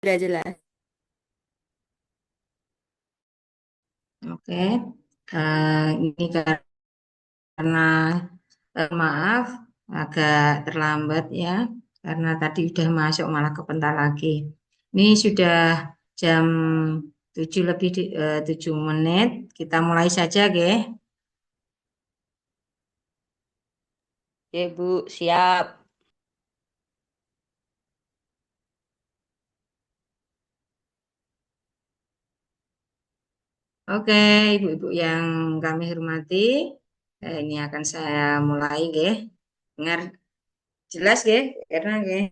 Udah jelas. Oke, ini karena maaf agak terlambat ya, karena tadi udah masuk malah kebentar lagi. Ini sudah jam 7 lebih 7 menit. Kita mulai saja, Ge. Oke, Bu, siap. Oke, ibu-ibu yang kami hormati, ini akan saya mulai, Ge. Dengar jelas, Ge? Karena, Ge.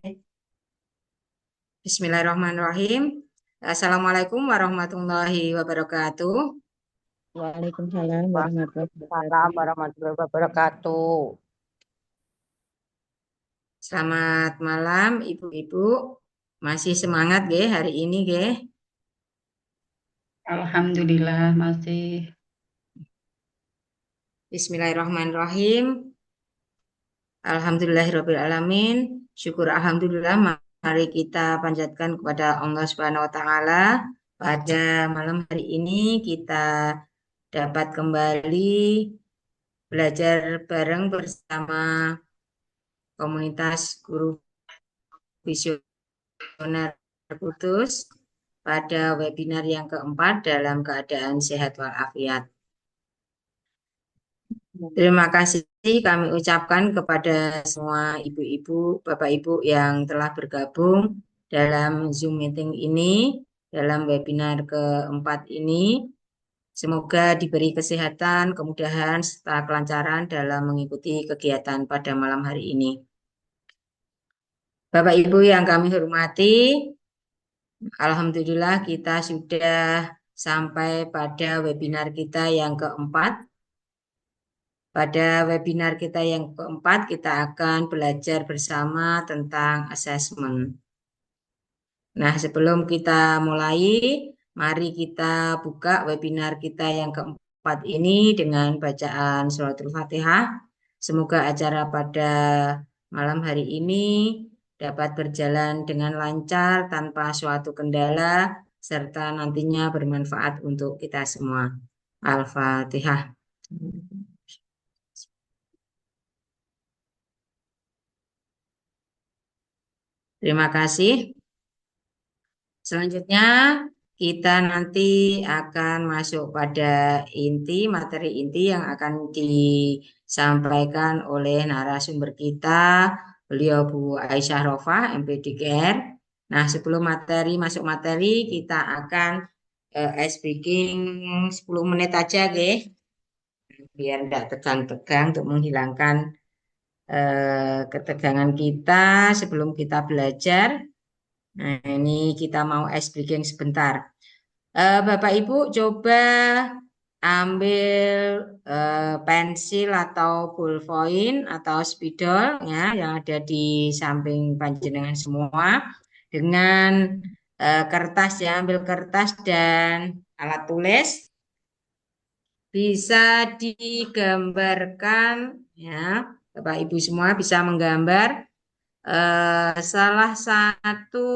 Bismillahirrahmanirrahim. Assalamualaikum warahmatullahi wabarakatuh. Waalaikumsalam warahmatullahi Waalaikumsalam wabarakatuh. warahmatullahi wabarakatuh. Selamat malam, ibu-ibu. Masih semangat, Ge, hari ini, Ge. Alhamdulillah masih. Bismillahirrahmanirrahim. Alhamdulillahirrahmanirrahim. Syukur alhamdulillah. Mari kita panjatkan kepada Allah Subhanahu wa taala. Pada malam hari ini kita dapat kembali belajar bareng bersama komunitas guru visioner Kudus pada webinar yang keempat dalam keadaan sehat walafiat. Terima kasih kami ucapkan kepada semua ibu-ibu, bapak-ibu yang telah bergabung dalam Zoom meeting ini, dalam webinar keempat ini. Semoga diberi kesehatan, kemudahan, serta kelancaran dalam mengikuti kegiatan pada malam hari ini. Bapak Ibu yang kami hormati, alhamdulillah kita sudah sampai pada webinar kita yang keempat. Pada webinar kita yang keempat, kita akan belajar bersama tentang asesmen. Nah, sebelum kita mulai, mari kita buka webinar kita yang keempat ini dengan bacaan suratul Fatihah. Semoga acara pada malam hari ini dapat berjalan dengan lancar tanpa suatu kendala, serta nantinya bermanfaat untuk kita semua. Al-Fatihah. Terima kasih. Selanjutnya, kita nanti akan masuk pada materi inti yang akan disampaikan oleh narasumber kita, beliau Bu Aisyah Rofa, MPDKR. Nah, sebelum masuk materi, kita akan ice breaking 10 menit aja, biar tidak tegang-tegang untuk menghilangkan ketegangan kita sebelum kita belajar. Nah, ini kita mau ice breaking sebentar. Bapak Ibu coba ambil pensil atau ballpoint atau spidol ya yang ada di samping panjenengan semua dengan kertas ya, ambil kertas dan alat tulis. Bisa digambarkan ya, Bapak Ibu semua bisa menggambar salah satu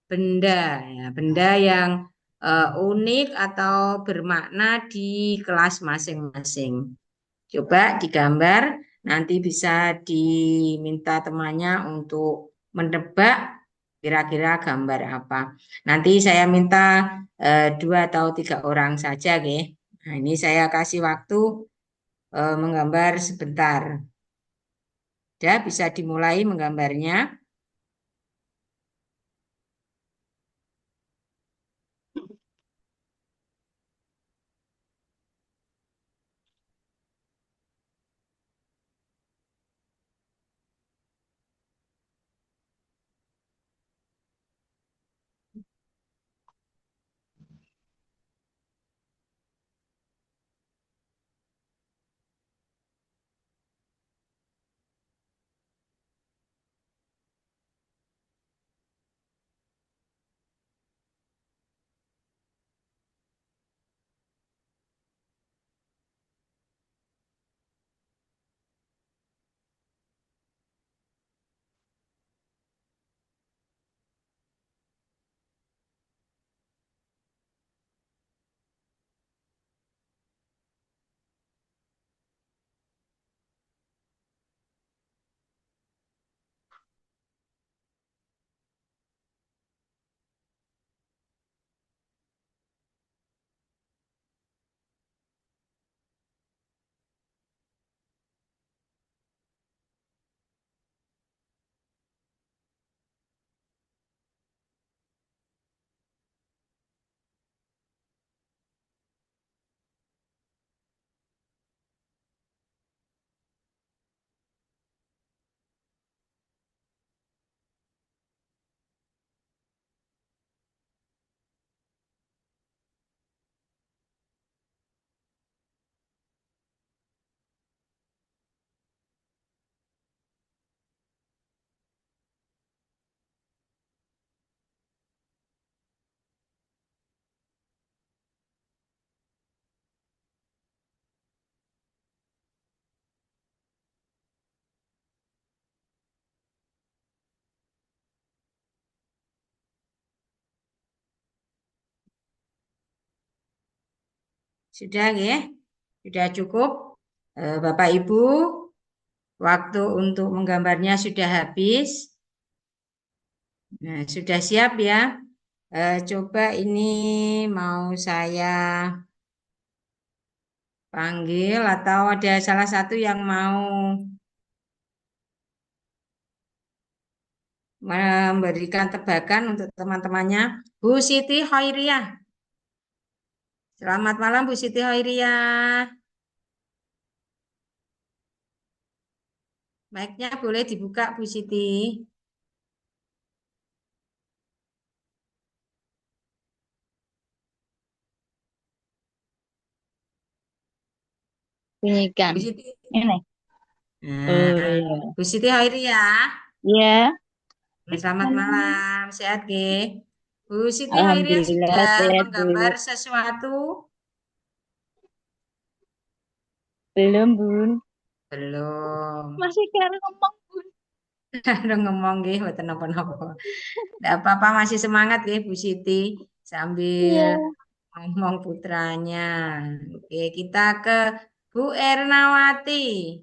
benda ya, benda yang unik atau bermakna di kelas masing-masing. Coba digambar, nanti bisa diminta temannya untuk menebak kira-kira gambar apa. Nanti saya minta 2 atau 3 orang saja, Ge. Nah, ini saya kasih waktu menggambar sebentar. Ya, bisa dimulai menggambarnya. Sudah ya? Sudah cukup? Bapak Ibu, waktu untuk menggambarnya sudah habis. Nah, sudah siap ya? Coba ini mau saya panggil atau ada salah satu yang mau memberikan tebakan untuk teman-temannya. Bu Siti Khairiyah. Selamat malam Bu Siti Khairiyah. Mic-nya boleh dibuka Bu Siti. Bunyikan. Bu Siti. Ini. Oh Nah, iya. Bu Siti Khairiyah. Iya. Selamat malam, sehat Ge? Bu Siti Khairiyah Alhamdulillah sudah sehat Bu. menggambar sesuatu? Belum Bun. Belum. Masih kira ngomong Bun. Udah ngomong Ge, mboten napa-napa. Nggak apa-apa, masih semangat Ge Bu Siti sambil Iya. ngomong putranya. Oke, kita ke Bu Ernawati.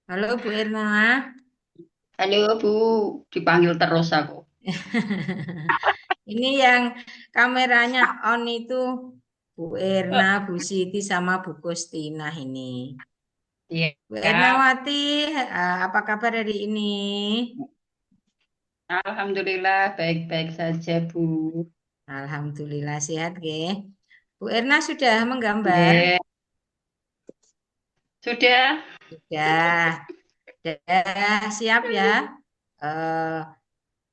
Halo Bu Erna. Halo Bu, dipanggil terus aku. Ini yang kameranya on itu Bu Erna, Bu Siti sama Bu Kustina ini. Iya, Bu Ernawati, apa kabar hari ini? Alhamdulillah baik-baik saja Bu. Alhamdulillah sehat, Ge. Bu Erna sudah menggambar? Iya, sudah. Sudah. Sudah siap ya? Eh,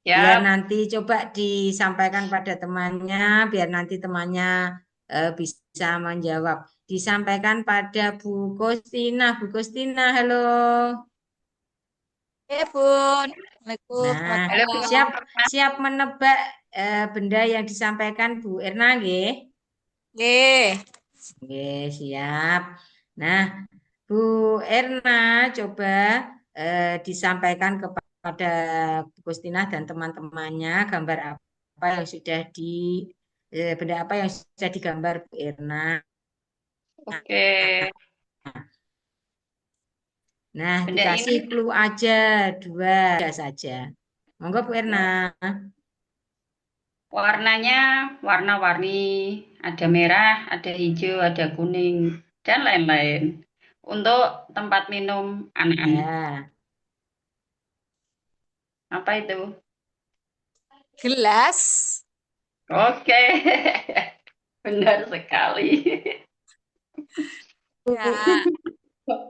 biar Ya, nanti coba disampaikan pada temannya, biar nanti temannya bisa menjawab. Disampaikan pada Bu Kustina. Bu Kustina, halo. Bun. Assalamualaikum. Nah, Selamat halo Bu. siap malam. siap menebak benda yang disampaikan Bu Erna, nggih? Nggih. Nggih, siap. Nah, Bu Erna, coba disampaikan kepada Bu Kustina dan teman-temannya gambar apa yang sudah benda apa yang sudah digambar Bu Erna. Oke, Nah, benda dikasih ini clue aja dua saja. Monggo Bu Erna. warnanya warna-warni, ada merah, ada hijau, ada kuning, dan lain-lain. Untuk tempat minum anak-anak. Ya, Apa itu? Gelas. Oke, benar sekali. Ya.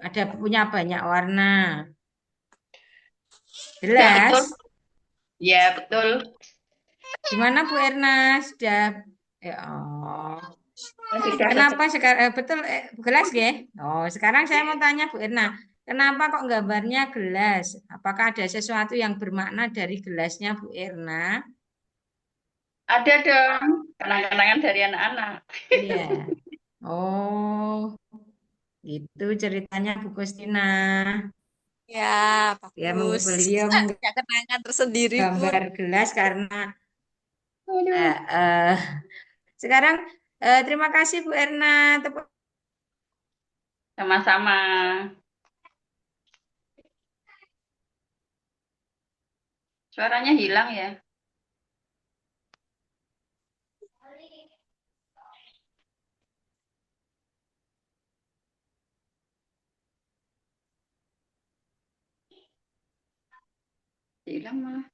ada punya banyak warna. Ya betul, Jelas? ya betul. Gimana Bu Erna? Sudah oh. Sudah selesai. Kenapa sekarang betul gelas ya? Oh, sekarang saya mau tanya Bu Erna, kenapa kok gambarnya gelas? Apakah ada sesuatu yang bermakna dari gelasnya Bu Erna? Ada dong, kenang-kenangan dari anak-anak. Iya. Oh, itu ceritanya Bu Kustina. Ya, Ya, bagus. beliau Ya, kenangan tersendiri, Bun. menggambar gelas karena Aduh, eh, sekarang terima kasih Bu Erna. Tepuk sama-sama. Suaranya hilang ya. Hilang malah.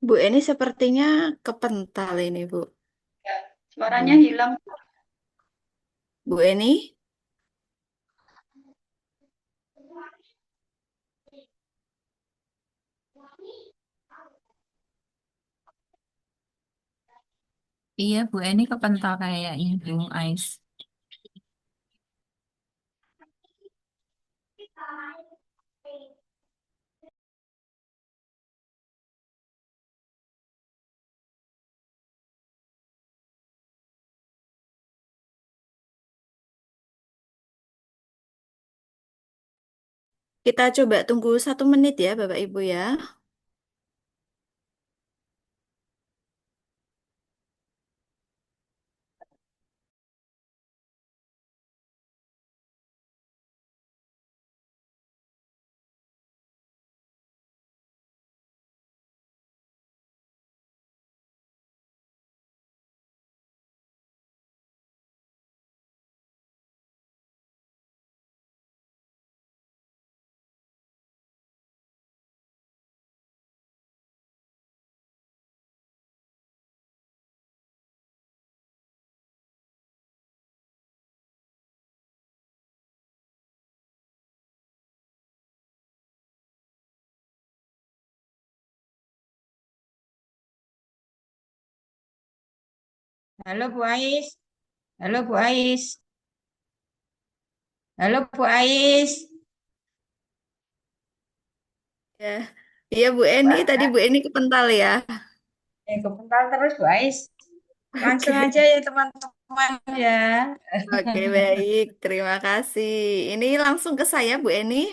Bu, ini sepertinya kepental ini, Bu. Ya, suaranya Bu, hilang. Bu Eni? Iya, Bu Eni kepental kayaknya, Bu Ais. Kita coba tunggu 1 menit ya, Bapak Ibu ya. Halo Bu Ais. Halo Bu Ais. Halo Bu Ais. Ya. Iya Bu Eni, tadi Bu Eni kepental ya. Kepental terus Bu Ais. Langsung Oke. aja ya teman-teman ya. Oke, baik. Terima kasih. Ini langsung ke saya, Bu Eni.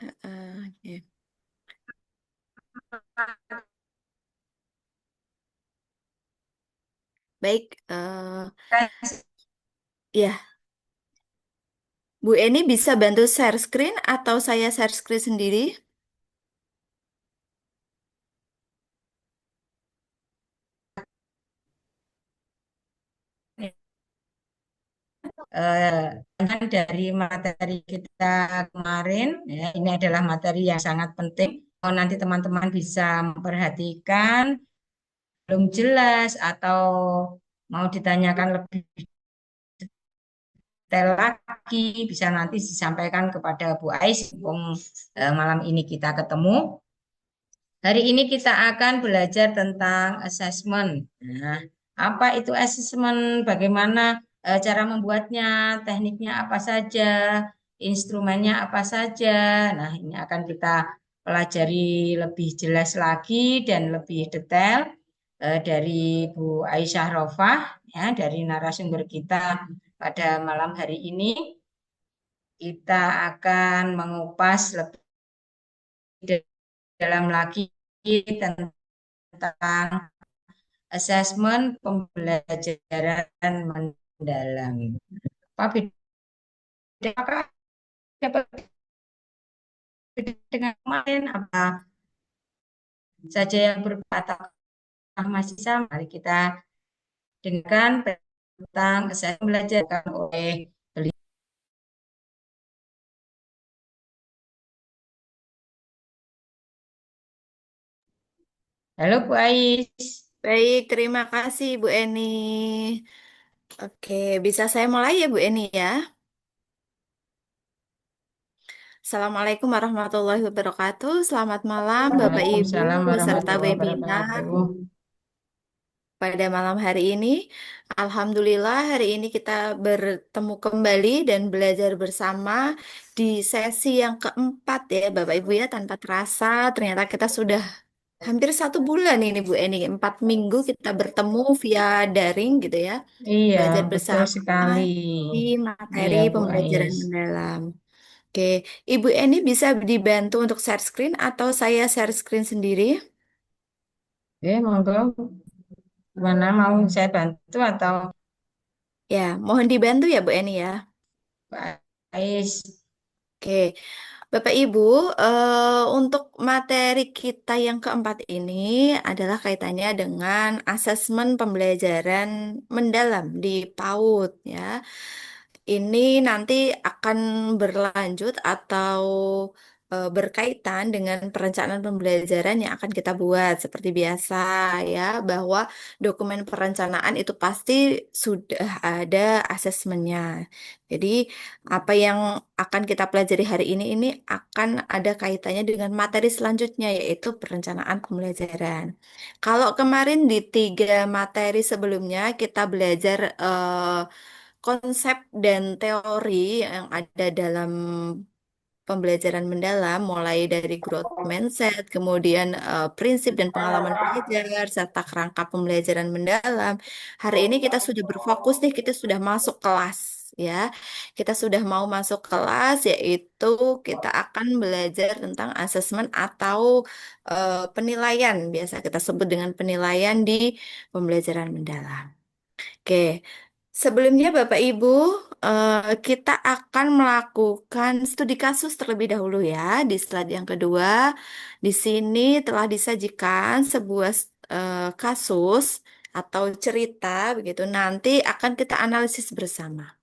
Oke. Baik. Ya, Bu Eni bisa bantu share screen atau saya share screen sendiri? Dari materi kita kemarin, ya, ini adalah materi yang sangat penting. Kalau nanti teman-teman bisa memperhatikan, belum jelas atau mau ditanyakan lebih detail lagi, bisa nanti disampaikan kepada Bu Ais. Malam ini kita ketemu. Hari ini kita akan belajar tentang assessment. Nah, apa itu assessment? Bagaimana cara membuatnya? Tekniknya apa saja? Instrumennya apa saja? Nah, ini akan kita pelajari lebih jelas lagi dan lebih detail dari Bu Aisyah Rofah, ya, dari narasumber kita pada malam hari ini. Kita akan mengupas lebih dalam lagi tentang asesmen pembelajaran mendalam. Apa beda apakah dapat beda dengan kemarin? Apa saja yang berbeda atau masih sama? Mari kita dengarkan tentang asesmen belajar oleh beliau. Halo Bu Ais. Baik, terima kasih Bu Eni. Oke, bisa saya mulai ya Bu Eni ya? Assalamualaikum warahmatullahi wabarakatuh. Selamat malam Bapak Ibu Waalaikumsalam beserta warahmatullahi webinar. wabarakatuh. Pada malam hari ini, Alhamdulillah hari ini kita bertemu kembali dan belajar bersama di sesi yang keempat ya Bapak Ibu ya. Tanpa terasa ternyata kita sudah hampir 1 bulan ini Bu Eni. 4 minggu kita bertemu via daring gitu ya. Iya, Belajar betul bersama sekali. di materi Iya, Bu pembelajaran Ais. mendalam. Oke, Ibu Eni bisa dibantu untuk share screen atau saya share screen sendiri? Monggo. Gimana mau saya bantu atau Ya, mohon dibantu ya Bu Eni ya. Pak Ais? Oke, Bapak Ibu, untuk materi kita yang keempat ini adalah kaitannya dengan asesmen pembelajaran mendalam di PAUD ya. Ini nanti akan berlanjut atau berkaitan dengan perencanaan pembelajaran yang akan kita buat seperti biasa ya, bahwa dokumen perencanaan itu pasti sudah ada asesmennya. Jadi apa yang akan kita pelajari hari ini akan ada kaitannya dengan materi selanjutnya yaitu perencanaan pembelajaran. Kalau kemarin di 3 materi sebelumnya kita belajar konsep dan teori yang ada dalam pembelajaran mendalam, mulai dari growth mindset, kemudian prinsip dan pengalaman belajar, serta kerangka pembelajaran mendalam. Hari ini kita sudah berfokus nih, kita sudah masuk kelas, ya. Kita sudah mau masuk kelas, yaitu kita akan belajar tentang asesmen atau penilaian. Biasa kita sebut dengan penilaian di pembelajaran mendalam. Oke, sebelumnya Bapak Ibu, kita akan melakukan studi kasus terlebih dahulu ya. Di slide yang kedua, di sini telah disajikan sebuah kasus atau cerita begitu. Nanti akan kita analisis bersama.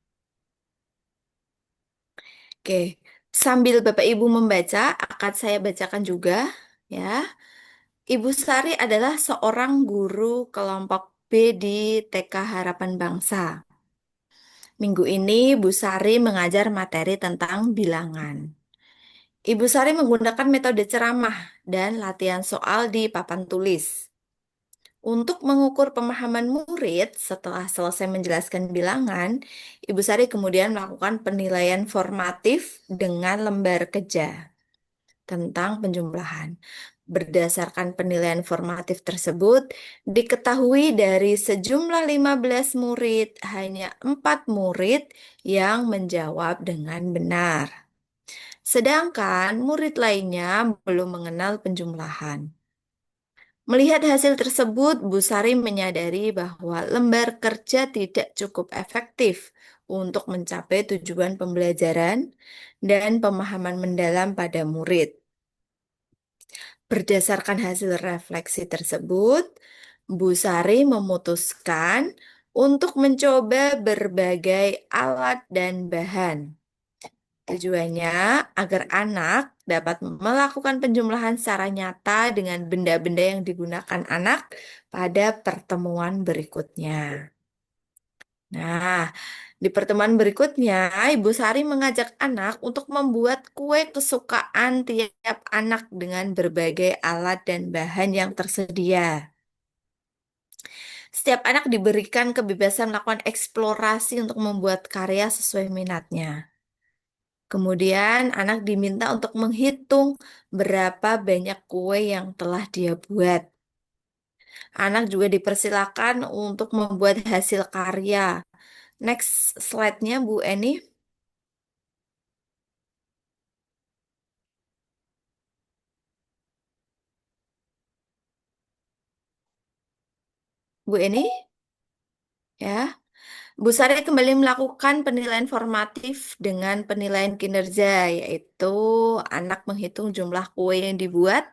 Oke, sambil Bapak Ibu membaca, akan saya bacakan juga ya. Ibu Sari adalah seorang guru kelompok B di TK Harapan Bangsa. Minggu ini Bu Sari mengajar materi tentang bilangan. Ibu Sari menggunakan metode ceramah dan latihan soal di papan tulis. Untuk mengukur pemahaman murid setelah selesai menjelaskan bilangan, Ibu Sari kemudian melakukan penilaian formatif dengan lembar keja tentang penjumlahan. Berdasarkan penilaian formatif tersebut, diketahui dari sejumlah 15 murid, hanya 4 murid yang menjawab dengan benar. Sedangkan murid lainnya belum mengenal penjumlahan. Melihat hasil tersebut, Bu Sari menyadari bahwa lembar kerja tidak cukup efektif untuk mencapai tujuan pembelajaran dan pemahaman mendalam pada murid. Berdasarkan hasil refleksi tersebut, Bu Sari memutuskan untuk mencoba berbagai alat dan bahan. Tujuannya agar anak dapat melakukan penjumlahan secara nyata dengan benda-benda yang digunakan anak pada pertemuan berikutnya. Nah, di pertemuan berikutnya, Ibu Sari mengajak anak untuk membuat kue kesukaan tiap anak dengan berbagai alat dan bahan yang tersedia. Setiap anak diberikan kebebasan melakukan eksplorasi untuk membuat karya sesuai minatnya. Kemudian, anak diminta untuk menghitung berapa banyak kue yang telah dia buat. Anak juga dipersilakan untuk membuat hasil karya. Next slide-nya, Bu Eni. Bu Eni, ya. Bu Sari kembali melakukan penilaian formatif dengan penilaian kinerja, yaitu anak menghitung jumlah kue yang dibuat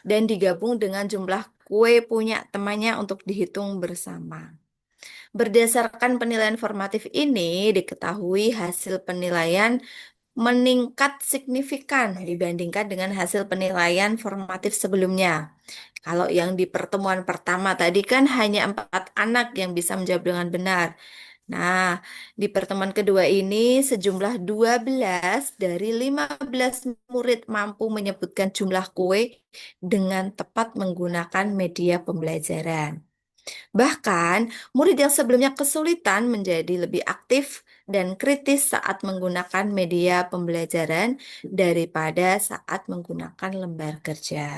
dan digabung dengan jumlah kue punya temannya untuk dihitung bersama. Berdasarkan penilaian formatif ini, diketahui hasil penilaian meningkat signifikan dibandingkan dengan hasil penilaian formatif sebelumnya. Kalau yang di pertemuan pertama tadi kan hanya 4 anak yang bisa menjawab dengan benar. Nah, di pertemuan kedua ini sejumlah 12 dari 15 murid mampu menyebutkan jumlah kue dengan tepat menggunakan media pembelajaran. Bahkan, murid yang sebelumnya kesulitan menjadi lebih aktif dan kritis saat menggunakan media pembelajaran daripada saat menggunakan lembar kerja.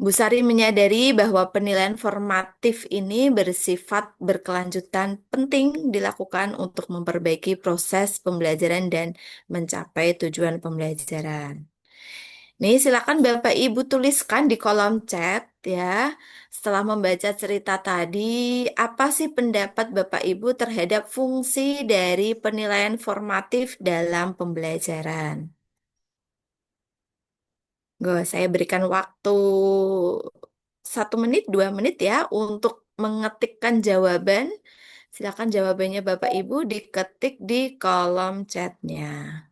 Bu Sari menyadari bahwa penilaian formatif ini bersifat berkelanjutan penting dilakukan untuk memperbaiki proses pembelajaran dan mencapai tujuan pembelajaran. Nih, silakan Bapak Ibu tuliskan di kolom chat ya. Setelah membaca cerita tadi, apa sih pendapat Bapak Ibu terhadap fungsi dari penilaian formatif dalam pembelajaran? Saya berikan waktu 1 menit, 2 menit ya untuk mengetikkan jawaban. Silakan jawabannya Bapak Ibu diketik di kolom chatnya.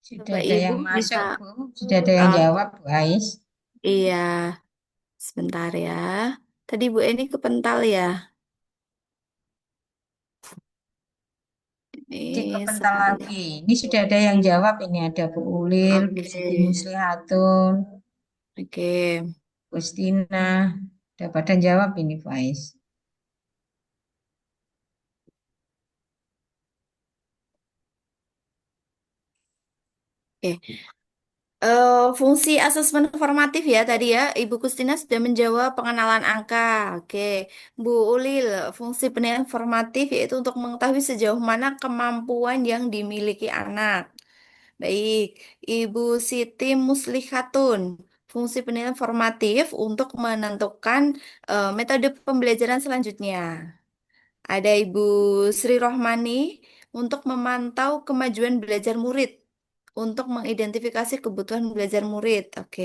Sudah Bapak ada Ibu yang bisa, masuk, Bu. Sudah ada yang ah, jawab, Bu Ais. iya, sebentar ya. Tadi Bu Eni kepental ya. Jadi Ini kepental saya lihat. lagi. Ini sudah ada yang jawab. Ini ada Bu Ulil, Bu Oke, Siti Muslihatun, oke. Gustina. Udah pada jawab ini, Bu Ais. Oke. Fungsi asesmen formatif ya tadi ya, Ibu Kustina sudah menjawab pengenalan angka. Oke, Bu Ulil, fungsi penilaian formatif yaitu untuk mengetahui sejauh mana kemampuan yang dimiliki anak. Baik, Ibu Siti Muslihatun, fungsi penilaian formatif untuk menentukan metode pembelajaran selanjutnya. Ada Ibu Sri Rohmani untuk memantau kemajuan belajar murid, untuk mengidentifikasi kebutuhan belajar murid. Oke.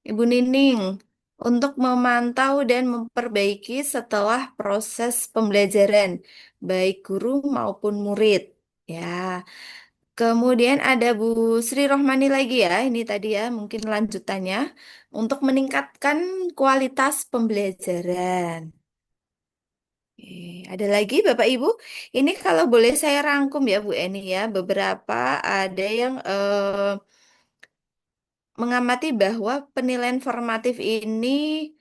Ibu Nining untuk memantau dan memperbaiki setelah proses pembelajaran, baik guru maupun murid. Ya. Kemudian ada Bu Sri Rohmani lagi ya, ini tadi ya mungkin lanjutannya untuk meningkatkan kualitas pembelajaran. Oke, ada lagi Bapak Ibu. Ini kalau boleh saya rangkum ya Bu Eni ya, beberapa ada yang mengamati bahwa penilaian formatif ini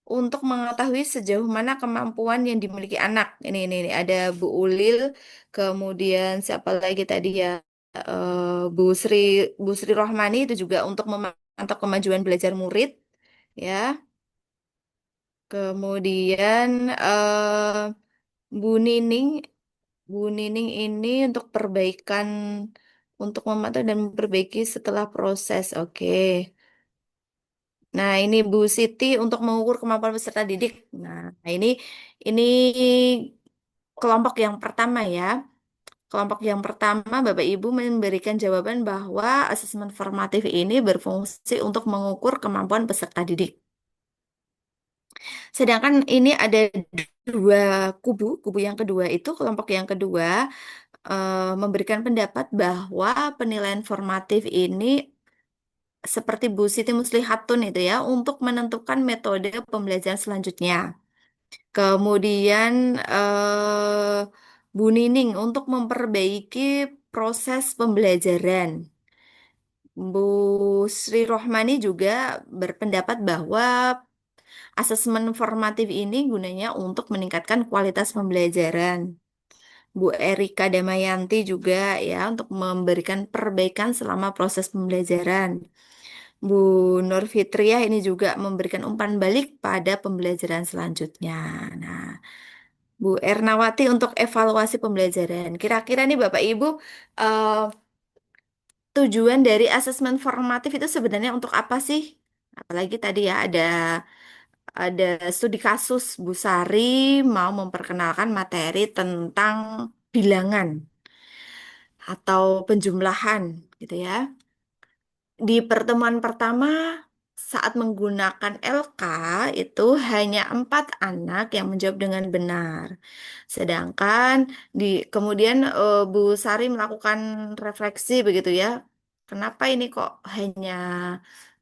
untuk mengetahui sejauh mana kemampuan yang dimiliki anak. Ini ada Bu Ulil, kemudian siapa lagi tadi ya, Bu Sri Bu Sri Rohmani itu juga untuk memantau kemajuan belajar murid, ya. Kemudian Bu Nining Bu Nining ini untuk perbaikan, untuk memantau dan memperbaiki setelah proses. Oke. Nah, ini Bu Siti untuk mengukur kemampuan peserta didik. Nah, ini kelompok yang pertama ya. Kelompok yang pertama Bapak Ibu memberikan jawaban bahwa asesmen formatif ini berfungsi untuk mengukur kemampuan peserta didik. Sedangkan ini ada dua kubu yang kedua itu kelompok yang kedua memberikan pendapat bahwa penilaian formatif ini seperti Bu Siti Muslihatun itu ya untuk menentukan metode pembelajaran selanjutnya. Kemudian Bu Nining untuk memperbaiki proses pembelajaran. Bu Sri Rohmani juga berpendapat bahwa asesmen formatif ini gunanya untuk meningkatkan kualitas pembelajaran. Bu Erika Damayanti juga ya untuk memberikan perbaikan selama proses pembelajaran. Bu Nur Fitriah ini juga memberikan umpan balik pada pembelajaran selanjutnya. Nah, Bu Ernawati untuk evaluasi pembelajaran. Kira-kira nih Bapak Ibu, eh, tujuan dari asesmen formatif itu sebenarnya untuk apa sih? Apalagi tadi ya ada studi kasus Bu Sari mau memperkenalkan materi tentang bilangan atau penjumlahan gitu ya. Di pertemuan pertama saat menggunakan LK itu hanya 4 anak yang menjawab dengan benar. Sedangkan kemudian Bu Sari melakukan refleksi begitu ya. Kenapa ini kok hanya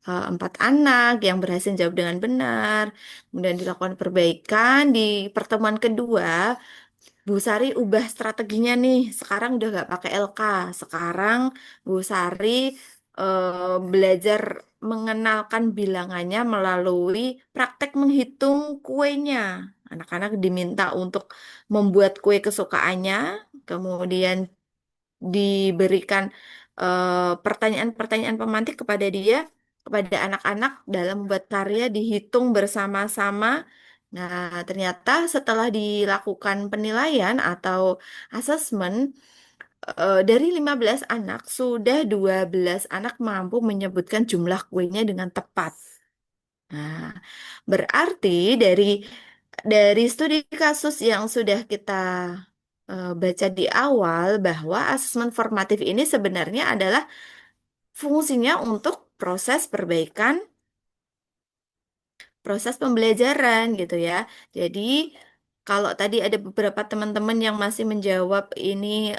4 anak yang berhasil jawab dengan benar? Kemudian dilakukan perbaikan di pertemuan kedua. Bu Sari ubah strateginya nih. Sekarang udah nggak pakai LK. Sekarang Bu Sari belajar mengenalkan bilangannya melalui praktek menghitung kuenya. Anak-anak diminta untuk membuat kue kesukaannya, kemudian diberikan pertanyaan-pertanyaan pemantik kepada dia, kepada anak-anak dalam membuat karya dihitung bersama-sama. Nah, ternyata setelah dilakukan penilaian atau asesmen, dari 15 anak, sudah 12 anak mampu menyebutkan jumlah kuenya dengan tepat. Nah, berarti dari studi kasus yang sudah kita baca di awal bahwa asesmen formatif ini sebenarnya adalah fungsinya untuk proses perbaikan proses pembelajaran gitu ya. Jadi kalau tadi ada beberapa teman-teman yang masih menjawab ini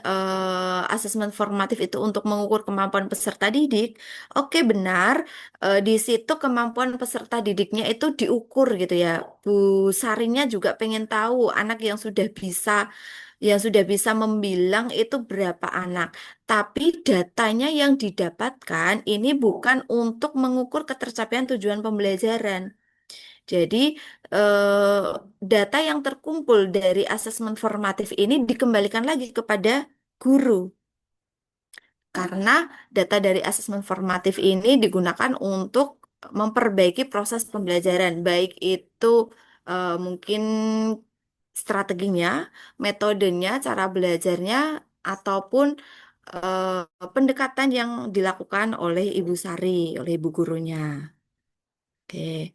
asesmen formatif itu untuk mengukur kemampuan peserta didik, oke benar, di situ kemampuan peserta didiknya itu diukur gitu ya. Bu Sarinya juga pengen tahu anak yang sudah bisa membilang itu berapa anak. Tapi datanya yang didapatkan ini bukan untuk mengukur ketercapaian tujuan pembelajaran. Jadi, eh, data yang terkumpul dari asesmen formatif ini dikembalikan lagi kepada guru, karena data dari asesmen formatif ini digunakan untuk memperbaiki proses pembelajaran, baik itu mungkin strateginya, metodenya, cara belajarnya, ataupun pendekatan yang dilakukan oleh Ibu Sari, oleh ibu gurunya. Oke.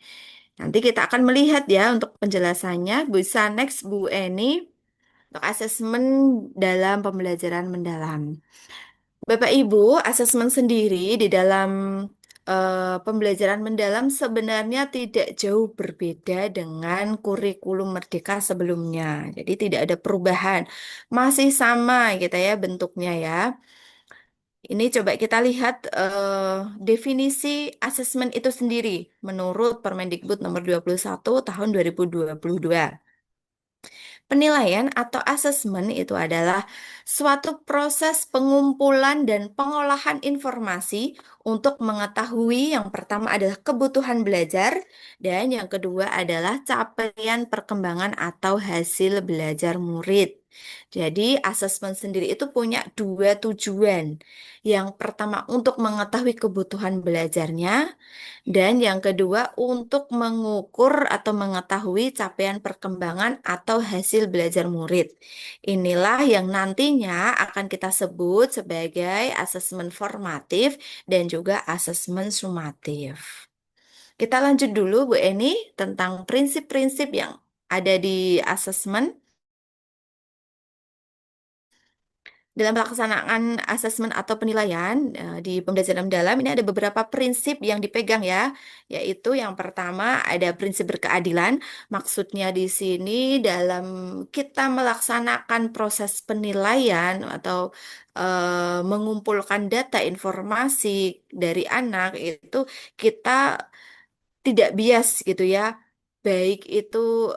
Nanti kita akan melihat ya untuk penjelasannya. Bisa next Bu Eni untuk asesmen dalam pembelajaran mendalam. Bapak Ibu, asesmen sendiri di dalam pembelajaran mendalam sebenarnya tidak jauh berbeda dengan kurikulum Merdeka sebelumnya. Jadi tidak ada perubahan. Masih sama gitu ya bentuknya ya. Ini coba kita lihat definisi asesmen itu sendiri menurut Permendikbud nomor 21 tahun 2022. Penilaian atau asesmen itu adalah suatu proses pengumpulan dan pengolahan informasi untuk mengetahui yang pertama adalah kebutuhan belajar dan yang kedua adalah capaian perkembangan atau hasil belajar murid. Jadi, asesmen sendiri itu punya dua tujuan. Yang pertama untuk mengetahui kebutuhan belajarnya, dan yang kedua, untuk mengukur atau mengetahui capaian perkembangan atau hasil belajar murid. Inilah yang nantinya akan kita sebut sebagai asesmen formatif dan juga asesmen sumatif. Kita lanjut dulu, Bu Eni, tentang prinsip-prinsip yang ada di asesmen. Dalam pelaksanaan asesmen atau penilaian di pembelajaran mendalam ini ada beberapa prinsip yang dipegang ya, yaitu yang pertama ada prinsip berkeadilan. Maksudnya di sini dalam kita melaksanakan proses penilaian atau mengumpulkan data informasi dari anak itu kita tidak bias gitu ya. Baik itu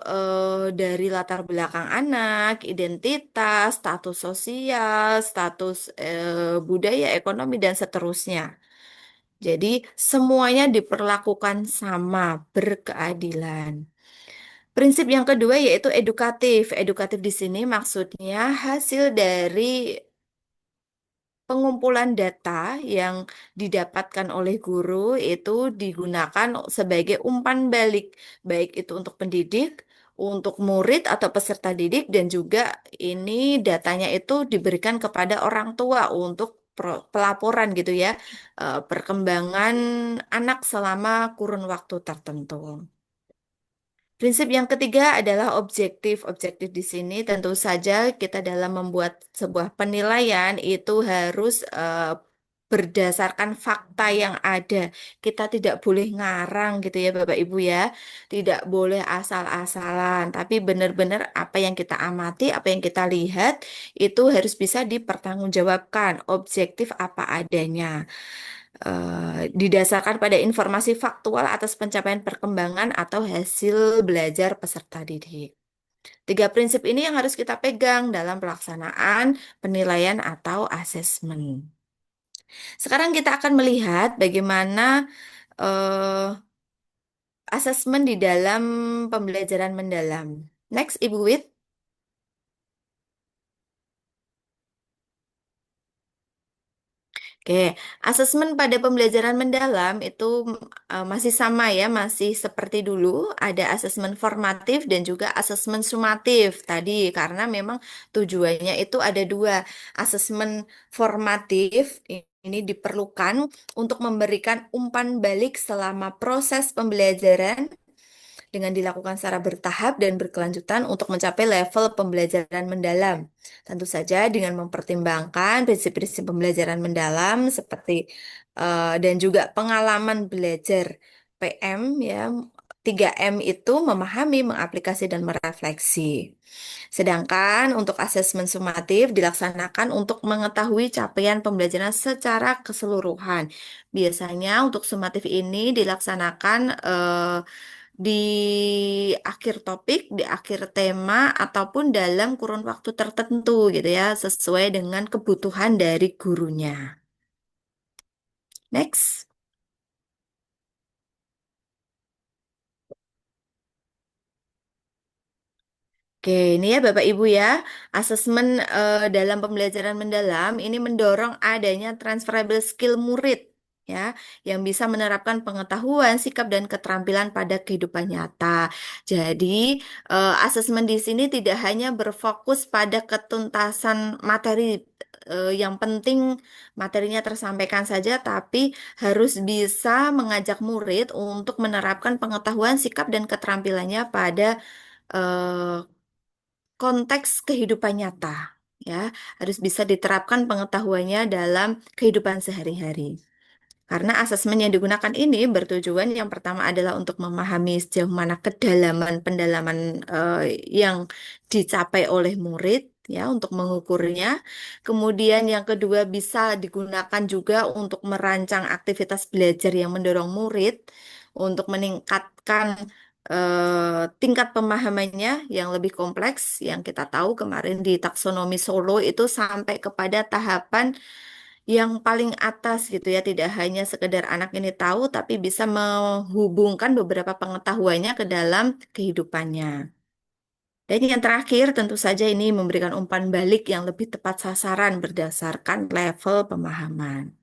dari latar belakang anak, identitas, status sosial, status budaya, ekonomi, dan seterusnya. Jadi semuanya diperlakukan sama, berkeadilan. Prinsip yang kedua yaitu edukatif. Edukatif di sini maksudnya hasil dari pengumpulan data yang didapatkan oleh guru itu digunakan sebagai umpan balik, baik itu untuk pendidik, untuk murid atau peserta didik, dan juga ini datanya itu diberikan kepada orang tua untuk pelaporan gitu ya, perkembangan anak selama kurun waktu tertentu. Prinsip yang ketiga adalah objektif. Objektif di sini tentu saja kita dalam membuat sebuah penilaian itu harus berdasarkan fakta yang ada. Kita tidak boleh ngarang gitu ya Bapak Ibu ya. Tidak boleh asal-asalan, tapi benar-benar apa yang kita amati, apa yang kita lihat itu harus bisa dipertanggungjawabkan, objektif apa adanya, didasarkan pada informasi faktual atas pencapaian perkembangan atau hasil belajar peserta didik. Tiga prinsip ini yang harus kita pegang dalam pelaksanaan penilaian atau asesmen. Sekarang kita akan melihat bagaimana asesmen di dalam pembelajaran mendalam. Next, Ibu Wit. Oke, asesmen pada pembelajaran mendalam itu masih sama ya, masih seperti dulu. Ada asesmen formatif dan juga asesmen sumatif tadi, karena memang tujuannya itu ada dua. Asesmen formatif ini diperlukan untuk memberikan umpan balik selama proses pembelajaran dengan dilakukan secara bertahap dan berkelanjutan untuk mencapai level pembelajaran mendalam. Tentu saja dengan mempertimbangkan prinsip-prinsip pembelajaran mendalam seperti dan juga pengalaman belajar PM ya, 3M itu memahami, mengaplikasi, dan merefleksi. Sedangkan untuk asesmen sumatif dilaksanakan untuk mengetahui capaian pembelajaran secara keseluruhan. Biasanya untuk sumatif ini dilaksanakan di akhir topik, di akhir tema, ataupun dalam kurun waktu tertentu gitu ya, sesuai dengan kebutuhan dari gurunya. Next. Oke, ini ya Bapak Ibu ya, asesmen dalam pembelajaran mendalam ini mendorong adanya transferable skill murid ya, yang bisa menerapkan pengetahuan, sikap dan keterampilan pada kehidupan nyata. Jadi, asesmen di sini tidak hanya berfokus pada ketuntasan materi, yang penting materinya tersampaikan saja, tapi harus bisa mengajak murid untuk menerapkan pengetahuan, sikap dan keterampilannya pada eh, konteks kehidupan nyata, ya, harus bisa diterapkan pengetahuannya dalam kehidupan sehari-hari. Karena asesmen yang digunakan ini bertujuan yang pertama adalah untuk memahami sejauh mana kedalaman pendalaman yang dicapai oleh murid, ya, untuk mengukurnya. Kemudian yang kedua bisa digunakan juga untuk merancang aktivitas belajar yang mendorong murid untuk meningkatkan tingkat pemahamannya yang lebih kompleks. Yang kita tahu kemarin di taksonomi Solo itu sampai kepada tahapan yang paling atas gitu ya, tidak hanya sekedar anak ini tahu, tapi bisa menghubungkan beberapa pengetahuannya ke dalam kehidupannya. Dan yang terakhir, tentu saja ini memberikan umpan balik yang lebih tepat sasaran berdasarkan level pemahaman.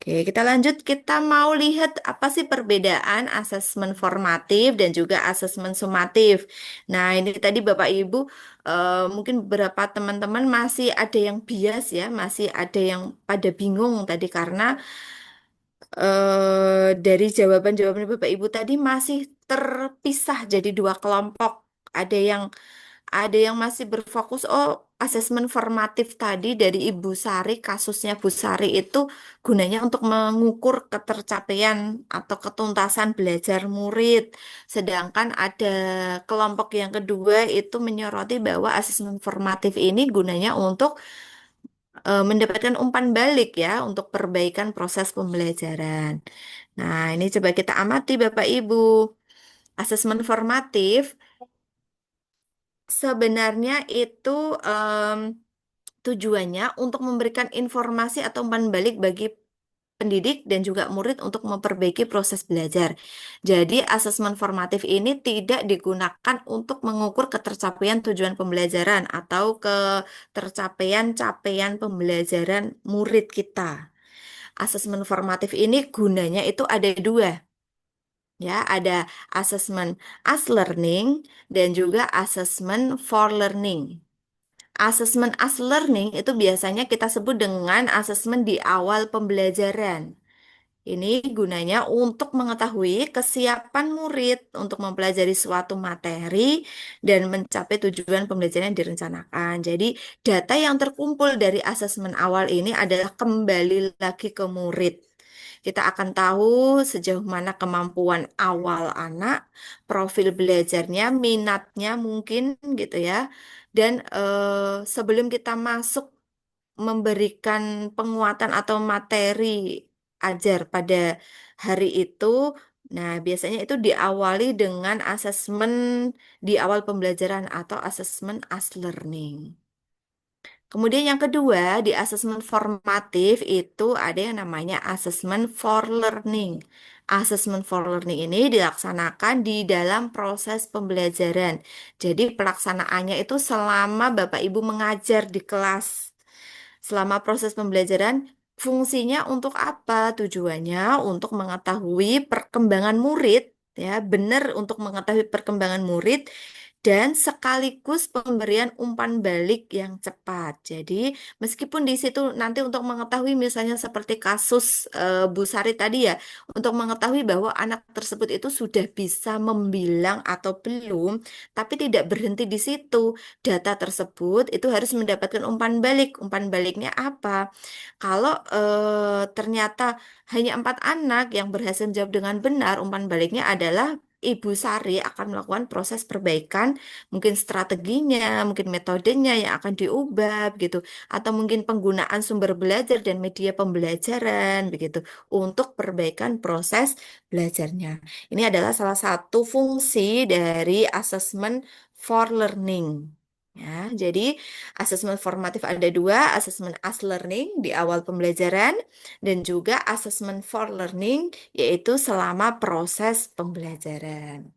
Oke, kita lanjut. Kita mau lihat apa sih perbedaan asesmen formatif dan juga asesmen sumatif. Nah, ini tadi Bapak Ibu, mungkin beberapa teman-teman masih ada yang bias ya, masih ada yang pada bingung tadi karena dari jawaban-jawaban Bapak Ibu tadi masih terpisah jadi dua kelompok. Ada yang masih berfokus, oh, asesmen formatif tadi dari Ibu Sari, kasusnya Bu Sari itu gunanya untuk mengukur ketercapaian atau ketuntasan belajar murid. Sedangkan ada kelompok yang kedua itu menyoroti bahwa asesmen formatif ini gunanya untuk mendapatkan umpan balik ya untuk perbaikan proses pembelajaran. Nah, ini coba kita amati Bapak Ibu. Asesmen formatif sebenarnya itu tujuannya untuk memberikan informasi atau umpan balik bagi pendidik dan juga murid untuk memperbaiki proses belajar. Jadi, asesmen formatif ini tidak digunakan untuk mengukur ketercapaian tujuan pembelajaran atau ketercapaian capaian pembelajaran murid kita. Asesmen formatif ini gunanya itu ada dua. Ya, ada asesmen as learning dan juga asesmen for learning. Asesmen as learning itu biasanya kita sebut dengan asesmen di awal pembelajaran. Ini gunanya untuk mengetahui kesiapan murid untuk mempelajari suatu materi dan mencapai tujuan pembelajaran yang direncanakan. Jadi, data yang terkumpul dari asesmen awal ini adalah kembali lagi ke murid. Kita akan tahu sejauh mana kemampuan awal anak, profil belajarnya, minatnya mungkin gitu ya. Dan sebelum kita masuk memberikan penguatan atau materi ajar pada hari itu, nah biasanya itu diawali dengan asesmen di awal pembelajaran atau asesmen as learning. Kemudian yang kedua, di asesmen formatif itu ada yang namanya asesmen for learning. Asesmen for learning ini dilaksanakan di dalam proses pembelajaran. Jadi pelaksanaannya itu selama Bapak Ibu mengajar di kelas. Selama proses pembelajaran, fungsinya untuk apa? Tujuannya untuk mengetahui perkembangan murid, ya, benar untuk mengetahui perkembangan murid dan sekaligus pemberian umpan balik yang cepat. Jadi, meskipun di situ nanti untuk mengetahui misalnya seperti kasus Bu Sari tadi ya, untuk mengetahui bahwa anak tersebut itu sudah bisa membilang atau belum, tapi tidak berhenti di situ. Data tersebut itu harus mendapatkan umpan balik. Umpan baliknya apa? Kalau ternyata hanya 4 anak yang berhasil menjawab dengan benar, umpan baliknya adalah Ibu Sari akan melakukan proses perbaikan, mungkin strateginya, mungkin metodenya yang akan diubah begitu, atau mungkin penggunaan sumber belajar dan media pembelajaran begitu untuk perbaikan proses belajarnya. Ini adalah salah satu fungsi dari asesmen for learning. Ya, jadi asesmen formatif ada dua, asesmen as learning di awal pembelajaran dan juga asesmen for learning yaitu selama proses pembelajaran.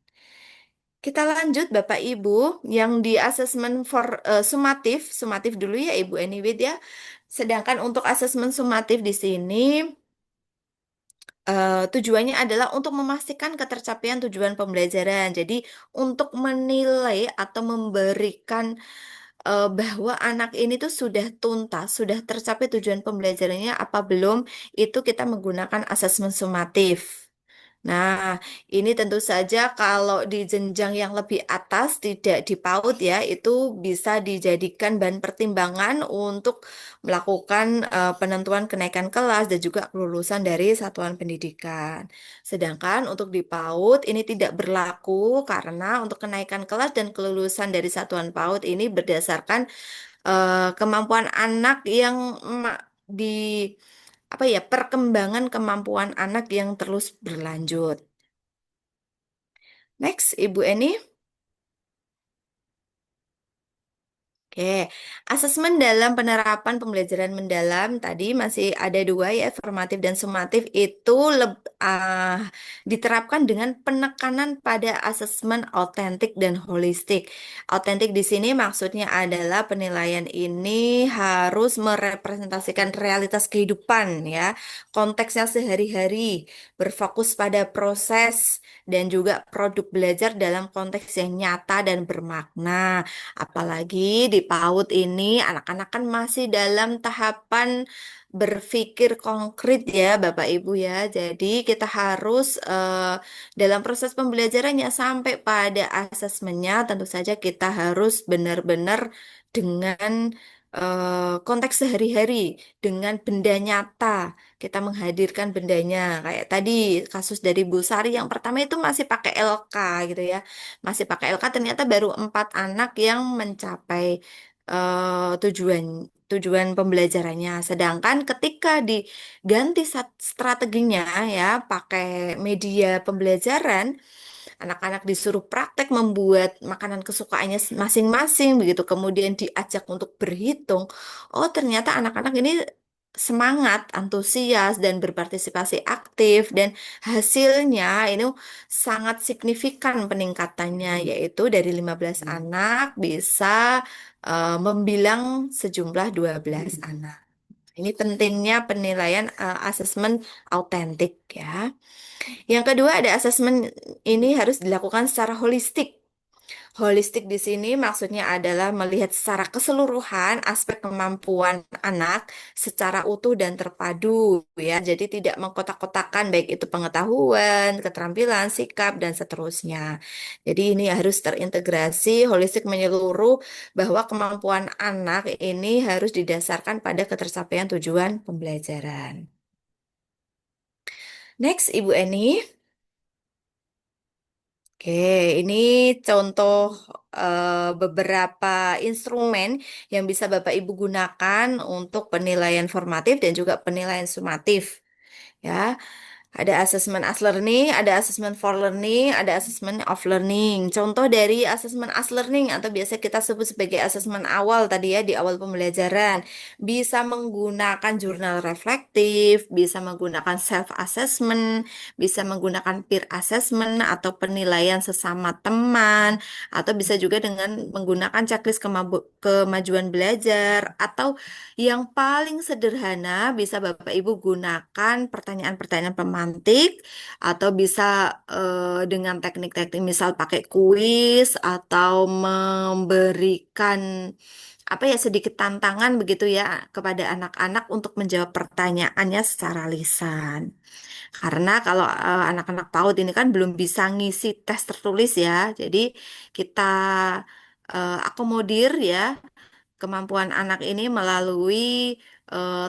Kita lanjut Bapak Ibu yang di asesmen for sumatif, sumatif dulu ya Ibu Anyway ya. Sedangkan untuk asesmen sumatif di sini tujuannya adalah untuk memastikan ketercapaian tujuan pembelajaran. Jadi untuk menilai atau memberikan bahwa anak ini tuh sudah tuntas, sudah tercapai tujuan pembelajarannya apa belum, itu kita menggunakan asesmen sumatif. Nah, ini tentu saja kalau di jenjang yang lebih atas tidak di PAUD ya, itu bisa dijadikan bahan pertimbangan untuk melakukan penentuan kenaikan kelas dan juga kelulusan dari satuan pendidikan. Sedangkan untuk di PAUD ini tidak berlaku karena untuk kenaikan kelas dan kelulusan dari satuan PAUD ini berdasarkan kemampuan anak yang di apa ya, perkembangan kemampuan anak yang terus berlanjut. Next, Ibu Eni. Oke, asesmen dalam penerapan pembelajaran mendalam tadi masih ada dua ya, formatif dan sumatif itu diterapkan dengan penekanan pada asesmen autentik dan holistik. Autentik di sini maksudnya adalah penilaian ini harus merepresentasikan realitas kehidupan ya, konteksnya sehari-hari, berfokus pada proses dan juga produk belajar dalam konteks yang nyata dan bermakna. Apalagi di PAUD ini anak-anak kan masih dalam tahapan berpikir konkret ya Bapak Ibu ya. Jadi kita harus dalam proses pembelajarannya sampai pada asesmennya tentu saja kita harus benar-benar dengan konteks sehari-hari, dengan benda nyata. Kita menghadirkan bendanya. Kayak tadi kasus dari Bu Sari yang pertama itu masih pakai LK gitu ya, masih pakai LK ternyata baru 4 anak yang mencapai tujuan tujuan pembelajarannya. Sedangkan ketika diganti strateginya ya pakai media pembelajaran, anak-anak disuruh praktek membuat makanan kesukaannya masing-masing begitu, kemudian diajak untuk berhitung. Oh, ternyata anak-anak ini semangat, antusias dan berpartisipasi aktif dan hasilnya ini sangat signifikan peningkatannya yaitu dari 15 anak bisa membilang sejumlah 12 anak. Ini pentingnya penilaian asesmen autentik ya. Yang kedua ada asesmen ini harus dilakukan secara holistik. Holistik di sini maksudnya adalah melihat secara keseluruhan aspek kemampuan anak secara utuh dan terpadu ya. Jadi tidak mengkotak-kotakan baik itu pengetahuan, keterampilan, sikap dan seterusnya. Jadi ini harus terintegrasi holistik menyeluruh bahwa kemampuan anak ini harus didasarkan pada ketercapaian tujuan pembelajaran. Next, Ibu Eni. Oke, ini contoh beberapa instrumen yang bisa Bapak Ibu gunakan untuk penilaian formatif dan juga penilaian sumatif. Ya, ada asesmen as learning, ada asesmen for learning, ada asesmen of learning. Contoh dari asesmen as learning atau biasa kita sebut sebagai asesmen awal tadi ya di awal pembelajaran. Bisa menggunakan jurnal reflektif, bisa menggunakan self assessment, bisa menggunakan peer assessment atau penilaian sesama teman, atau bisa juga dengan menggunakan checklist kemajuan belajar atau yang paling sederhana bisa Bapak Ibu gunakan pertanyaan-pertanyaan pemantik atau bisa dengan teknik-teknik misal pakai kuis atau memberikan apa ya sedikit tantangan begitu ya kepada anak-anak untuk menjawab pertanyaannya secara lisan. Karena kalau anak-anak PAUD ini kan belum bisa ngisi tes tertulis ya. Jadi kita akomodir ya kemampuan anak ini melalui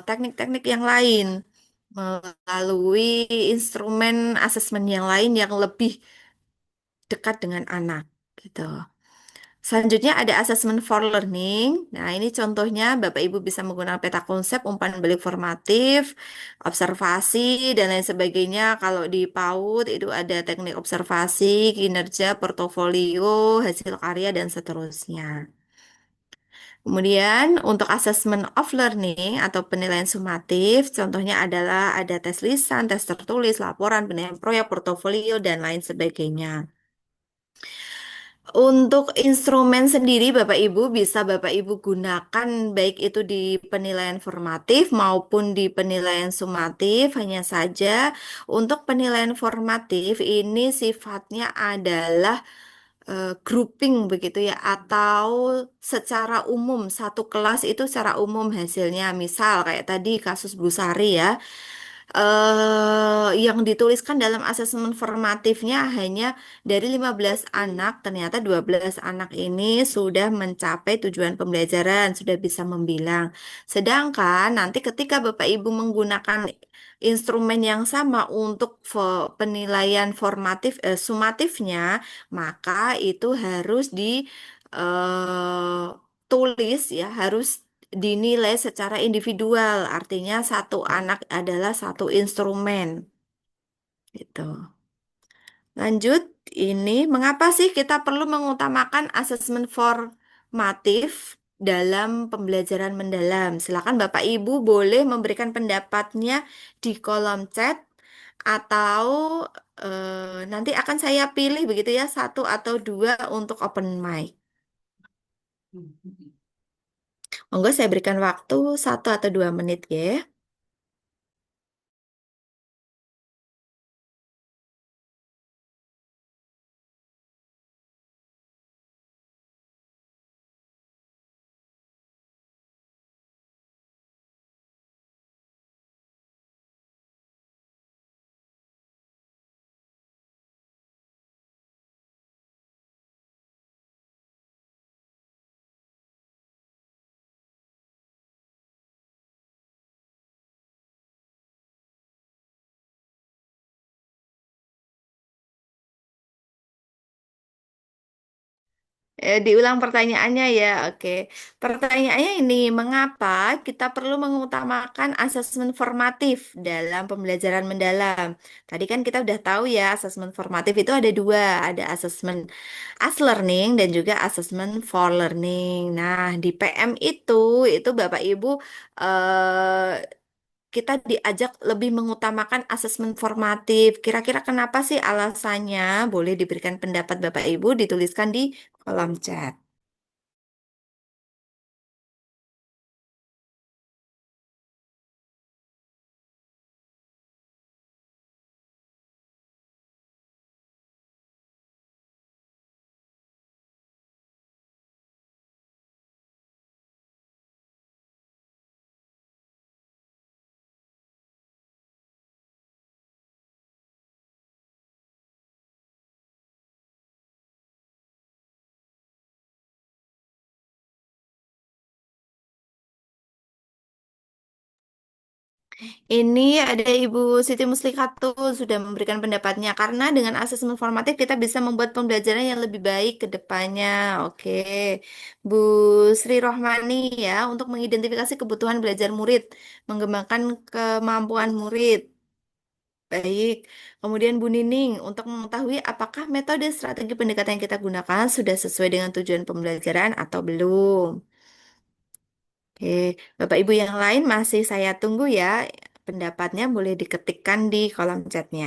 teknik-teknik yang lain, melalui instrumen asesmen yang lain yang lebih dekat dengan anak gitu. Selanjutnya ada assessment for learning. Nah, ini contohnya Bapak Ibu bisa menggunakan peta konsep, umpan balik formatif, observasi, dan lain sebagainya. Kalau di PAUD itu ada teknik observasi, kinerja, portofolio, hasil karya, dan seterusnya. Kemudian untuk assessment of learning atau penilaian sumatif, contohnya adalah ada tes lisan, tes tertulis, laporan, penilaian proyek, portofolio, dan lain sebagainya. Untuk instrumen sendiri, Bapak Ibu bisa Bapak Ibu gunakan baik itu di penilaian formatif maupun di penilaian sumatif. Hanya saja untuk penilaian formatif ini sifatnya adalah grouping begitu ya, atau secara umum satu kelas itu secara umum hasilnya. Misal kayak tadi kasus Bu Sari ya, yang dituliskan dalam asesmen formatifnya hanya dari 15 anak, ternyata 12 anak ini sudah mencapai tujuan pembelajaran, sudah bisa membilang. Sedangkan nanti ketika Bapak Ibu menggunakan instrumen yang sama untuk penilaian sumatifnya, maka itu harus tulis ya, harus dinilai secara individual. Artinya satu anak adalah satu instrumen gitu. Lanjut, ini mengapa sih kita perlu mengutamakan asesmen formatif dalam pembelajaran mendalam? Silakan Bapak Ibu boleh memberikan pendapatnya di kolom chat atau nanti akan saya pilih begitu ya, satu atau dua untuk open mic. Monggo saya berikan waktu 1 atau 2 menit ya. Diulang pertanyaannya ya, oke. Pertanyaannya ini, mengapa kita perlu mengutamakan asesmen formatif dalam pembelajaran mendalam? Tadi kan kita udah tahu ya, asesmen formatif itu ada dua, ada asesmen as learning dan juga asesmen for learning. Nah, di PM itu Bapak Ibu eh, kita diajak lebih mengutamakan asesmen formatif. Kira-kira kenapa sih alasannya? Boleh diberikan pendapat Bapak Ibu, dituliskan di kolom chat. Ini ada Ibu Siti Muslihatul sudah memberikan pendapatnya karena dengan asesmen formatif kita bisa membuat pembelajaran yang lebih baik ke depannya. Oke. Bu Sri Rohmani ya untuk mengidentifikasi kebutuhan belajar murid, mengembangkan kemampuan murid. Baik. Kemudian Bu Nining untuk mengetahui apakah metode strategi pendekatan yang kita gunakan sudah sesuai dengan tujuan pembelajaran atau belum. Oke, Bapak Ibu yang lain masih saya tunggu ya. Pendapatnya boleh diketikkan di kolom chatnya.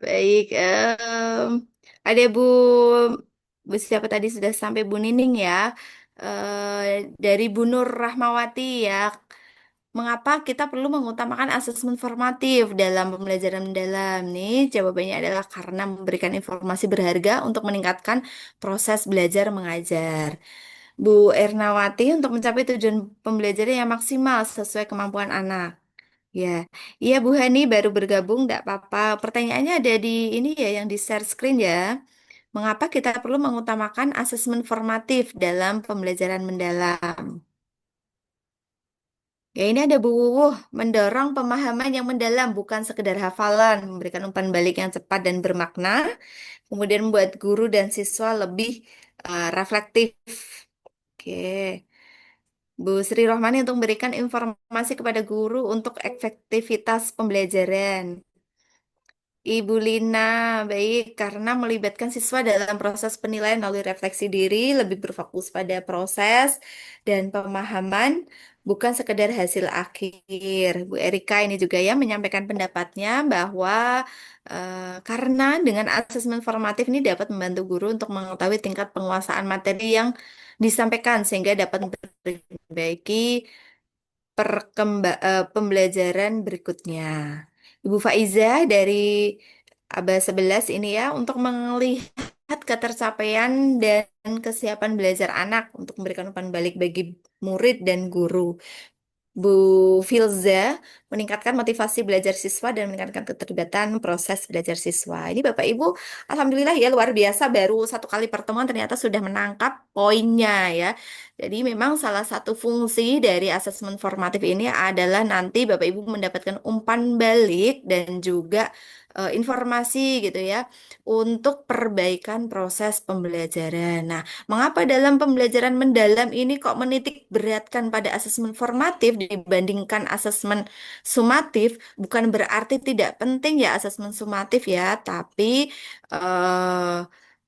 Baik, ada Bu siapa tadi sudah sampai Bu Nining ya. Dari Bu Nur Rahmawati ya. Mengapa kita perlu mengutamakan asesmen formatif dalam pembelajaran mendalam? Nih, jawabannya adalah karena memberikan informasi berharga untuk meningkatkan proses belajar mengajar. Bu Ernawati untuk mencapai tujuan pembelajaran yang maksimal sesuai kemampuan anak. Ya, iya Bu Hani baru bergabung, tidak apa-apa. Pertanyaannya ada di ini ya, yang di share screen ya. Mengapa kita perlu mengutamakan asesmen formatif dalam pembelajaran mendalam? Ya ini ada Bu Wuwuh, mendorong pemahaman yang mendalam, bukan sekedar hafalan, memberikan umpan balik yang cepat dan bermakna, kemudian membuat guru dan siswa lebih reflektif. Oke. Bu Sri Rohmani untuk memberikan informasi kepada guru untuk efektivitas pembelajaran. Ibu Lina, baik, karena melibatkan siswa dalam proses penilaian melalui refleksi diri, lebih berfokus pada proses dan pemahaman, bukan sekedar hasil akhir. Bu Erika ini juga ya menyampaikan pendapatnya bahwa karena dengan asesmen formatif ini dapat membantu guru untuk mengetahui tingkat penguasaan materi yang disampaikan sehingga dapat memperbaiki pembelajaran berikutnya. Ibu Faiza dari Aba 11 ini ya untuk melihat ketercapaian dan kesiapan belajar anak untuk memberikan umpan balik bagi murid dan guru. Bu Filza meningkatkan motivasi belajar siswa dan meningkatkan keterlibatan proses belajar siswa. Ini Bapak Ibu, Alhamdulillah ya luar biasa baru satu kali pertemuan ternyata sudah menangkap poinnya ya. Jadi memang salah satu fungsi dari asesmen formatif ini adalah nanti Bapak Ibu mendapatkan umpan balik dan juga informasi gitu ya untuk perbaikan proses pembelajaran. Nah, mengapa dalam pembelajaran mendalam ini kok menitik beratkan pada asesmen formatif dibandingkan asesmen sumatif? Bukan berarti tidak penting ya asesmen sumatif ya, tapi eh,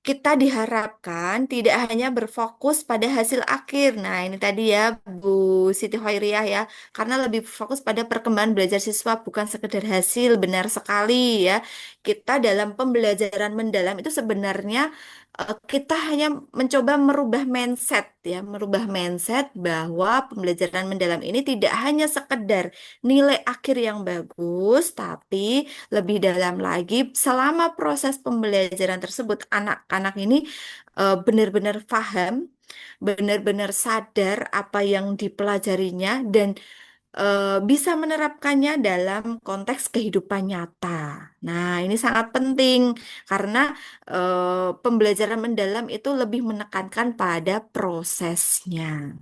kita diharapkan tidak hanya berfokus pada hasil akhir. Nah, ini tadi ya Bu Siti Hoiriah ya, karena lebih fokus pada perkembangan belajar siswa bukan sekedar hasil. Benar sekali ya. Kita dalam pembelajaran mendalam itu sebenarnya kita hanya mencoba merubah mindset ya, merubah mindset bahwa pembelajaran mendalam ini tidak hanya sekedar nilai akhir yang bagus, tapi lebih dalam lagi selama proses pembelajaran tersebut anak-anak ini benar-benar paham, benar-benar sadar apa yang dipelajarinya dan bisa menerapkannya dalam konteks kehidupan nyata. Nah, ini sangat penting karena pembelajaran mendalam itu lebih menekankan pada prosesnya.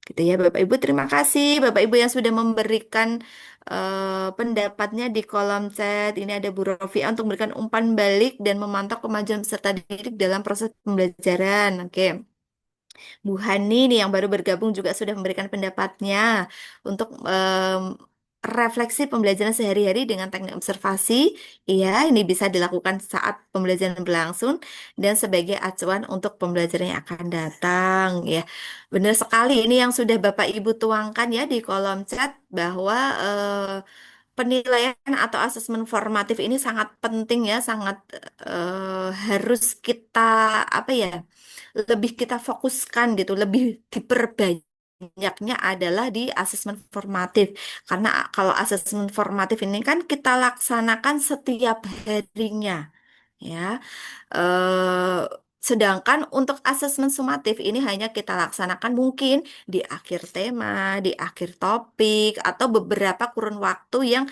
Gitu ya, Bapak Ibu. Terima kasih Bapak Ibu yang sudah memberikan pendapatnya di kolom chat. Ini ada Bu Rofia untuk memberikan umpan balik dan memantau kemajuan peserta didik dalam proses pembelajaran. Oke. Bu Hani nih yang baru bergabung juga sudah memberikan pendapatnya untuk refleksi pembelajaran sehari-hari dengan teknik observasi. Iya, ini bisa dilakukan saat pembelajaran berlangsung dan sebagai acuan untuk pembelajaran yang akan datang. Ya, benar sekali ini yang sudah Bapak Ibu tuangkan ya di kolom chat bahwa penilaian atau asesmen formatif ini sangat penting ya, sangat harus kita apa ya? Lebih kita fokuskan gitu, lebih diperbanyaknya adalah di asesmen formatif. Karena kalau asesmen formatif ini kan kita laksanakan setiap harinya, ya. Eh, Sedangkan untuk asesmen sumatif ini hanya kita laksanakan mungkin di akhir tema, di akhir topik, atau beberapa kurun waktu yang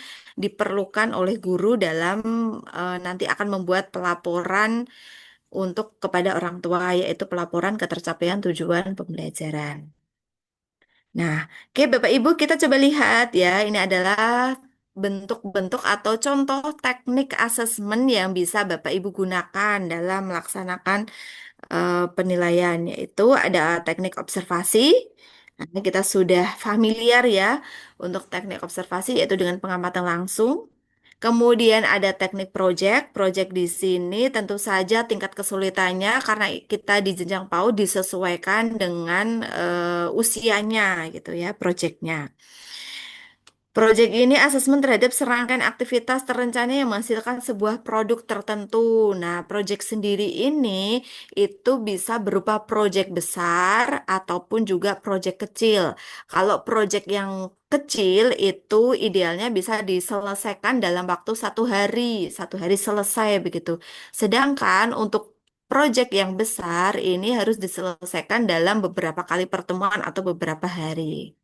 diperlukan oleh guru dalam nanti akan membuat pelaporan untuk kepada orang tua, yaitu pelaporan ketercapaian tujuan pembelajaran. Nah, oke Bapak Ibu kita coba lihat ya, ini adalah bentuk-bentuk atau contoh teknik asesmen yang bisa Bapak Ibu gunakan dalam melaksanakan penilaian, yaitu ada teknik observasi. Nah, ini kita sudah familiar ya untuk teknik observasi, yaitu dengan pengamatan langsung. Kemudian ada teknik project. Project di sini tentu saja tingkat kesulitannya karena kita di jenjang PAUD disesuaikan dengan usianya gitu ya projectnya. Proyek ini asesmen terhadap serangkaian aktivitas terencana yang menghasilkan sebuah produk tertentu. Nah, proyek sendiri ini itu bisa berupa proyek besar ataupun juga proyek kecil. Kalau proyek yang kecil itu idealnya bisa diselesaikan dalam waktu 1 hari selesai begitu. Sedangkan untuk proyek yang besar ini harus diselesaikan dalam beberapa kali pertemuan atau beberapa hari.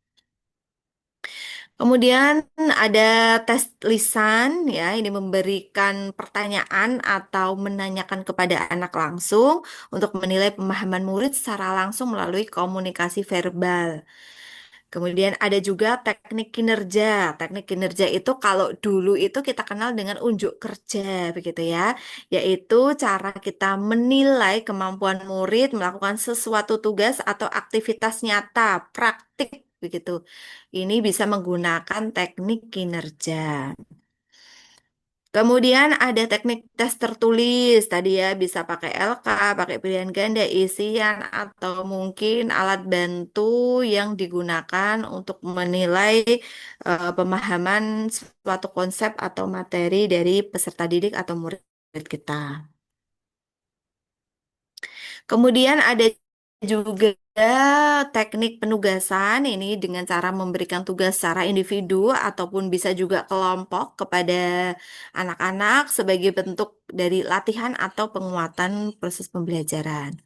Kemudian ada tes lisan ya, ini memberikan pertanyaan atau menanyakan kepada anak langsung untuk menilai pemahaman murid secara langsung melalui komunikasi verbal. Kemudian ada juga teknik kinerja. Teknik kinerja itu kalau dulu itu kita kenal dengan unjuk kerja begitu ya, yaitu cara kita menilai kemampuan murid melakukan sesuatu tugas atau aktivitas nyata, praktik begitu. Ini bisa menggunakan teknik kinerja. Kemudian ada teknik tes tertulis, tadi ya bisa pakai LK, pakai pilihan ganda, isian, atau mungkin alat bantu yang digunakan untuk menilai pemahaman suatu konsep atau materi dari peserta didik atau murid kita. Kemudian ada juga teknik penugasan ini dengan cara memberikan tugas secara individu ataupun bisa juga kelompok kepada anak-anak sebagai bentuk dari latihan atau penguatan proses pembelajaran.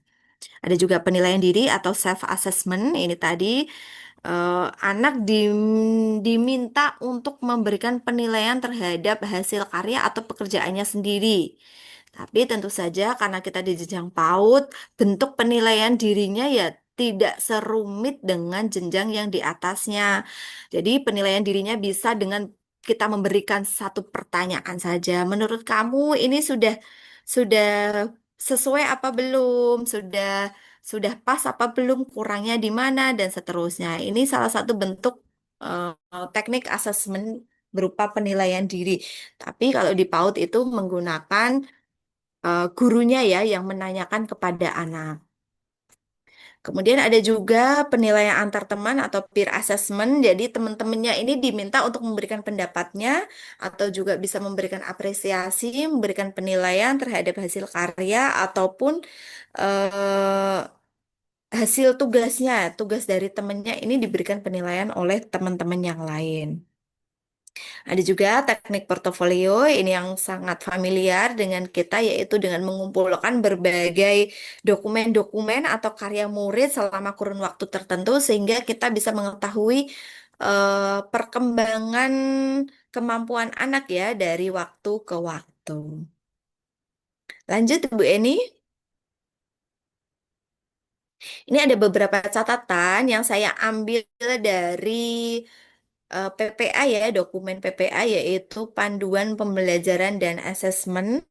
Ada juga penilaian diri atau self assessment. Ini tadi anak diminta untuk memberikan penilaian terhadap hasil karya atau pekerjaannya sendiri. Tapi tentu saja karena kita di jenjang PAUD, bentuk penilaian dirinya ya tidak serumit dengan jenjang yang di atasnya. Jadi penilaian dirinya bisa dengan kita memberikan satu pertanyaan saja. Menurut kamu ini sudah sesuai apa belum? Sudah pas apa belum? Kurangnya di mana dan seterusnya. Ini salah satu bentuk teknik asesmen berupa penilaian diri. Tapi kalau di PAUD itu menggunakan gurunya ya yang menanyakan kepada anak. Kemudian ada juga penilaian antar teman atau peer assessment. Jadi teman-temannya ini diminta untuk memberikan pendapatnya atau juga bisa memberikan apresiasi, memberikan penilaian terhadap hasil karya ataupun eh, hasil tugasnya. Tugas dari temannya ini diberikan penilaian oleh teman-teman yang lain. Ada juga teknik portofolio, ini yang sangat familiar dengan kita, yaitu dengan mengumpulkan berbagai dokumen-dokumen atau karya murid selama kurun waktu tertentu, sehingga kita bisa mengetahui perkembangan kemampuan anak ya dari waktu ke waktu. Lanjut, Bu Eni. Ini ada beberapa catatan yang saya ambil dari PPA ya, dokumen PPA yaitu Panduan Pembelajaran dan Asesmen,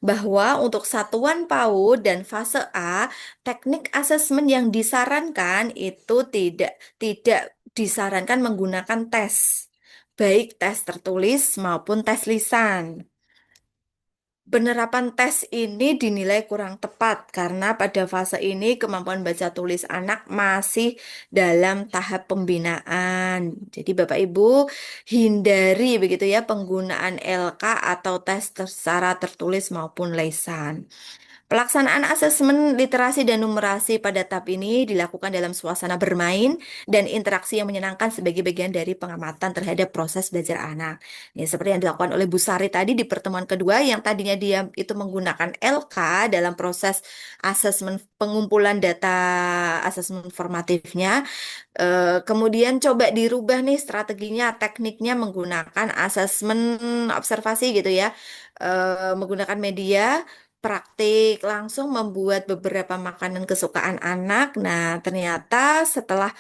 bahwa untuk satuan PAUD dan fase A, teknik asesmen yang disarankan itu tidak disarankan menggunakan tes, baik tes tertulis maupun tes lisan. Penerapan tes ini dinilai kurang tepat karena pada fase ini kemampuan baca tulis anak masih dalam tahap pembinaan. Jadi Bapak Ibu hindari begitu ya penggunaan LK atau tes secara tertulis maupun lisan. Pelaksanaan asesmen literasi dan numerasi pada tahap ini dilakukan dalam suasana bermain dan interaksi yang menyenangkan sebagai bagian dari pengamatan terhadap proses belajar anak. Ini seperti yang dilakukan oleh Bu Sari tadi di pertemuan kedua yang tadinya dia itu menggunakan LK dalam proses asesmen pengumpulan data asesmen formatifnya. Kemudian coba dirubah nih strateginya, tekniknya menggunakan asesmen observasi gitu ya, menggunakan media praktik langsung membuat beberapa makanan kesukaan anak. Nah, ternyata setelah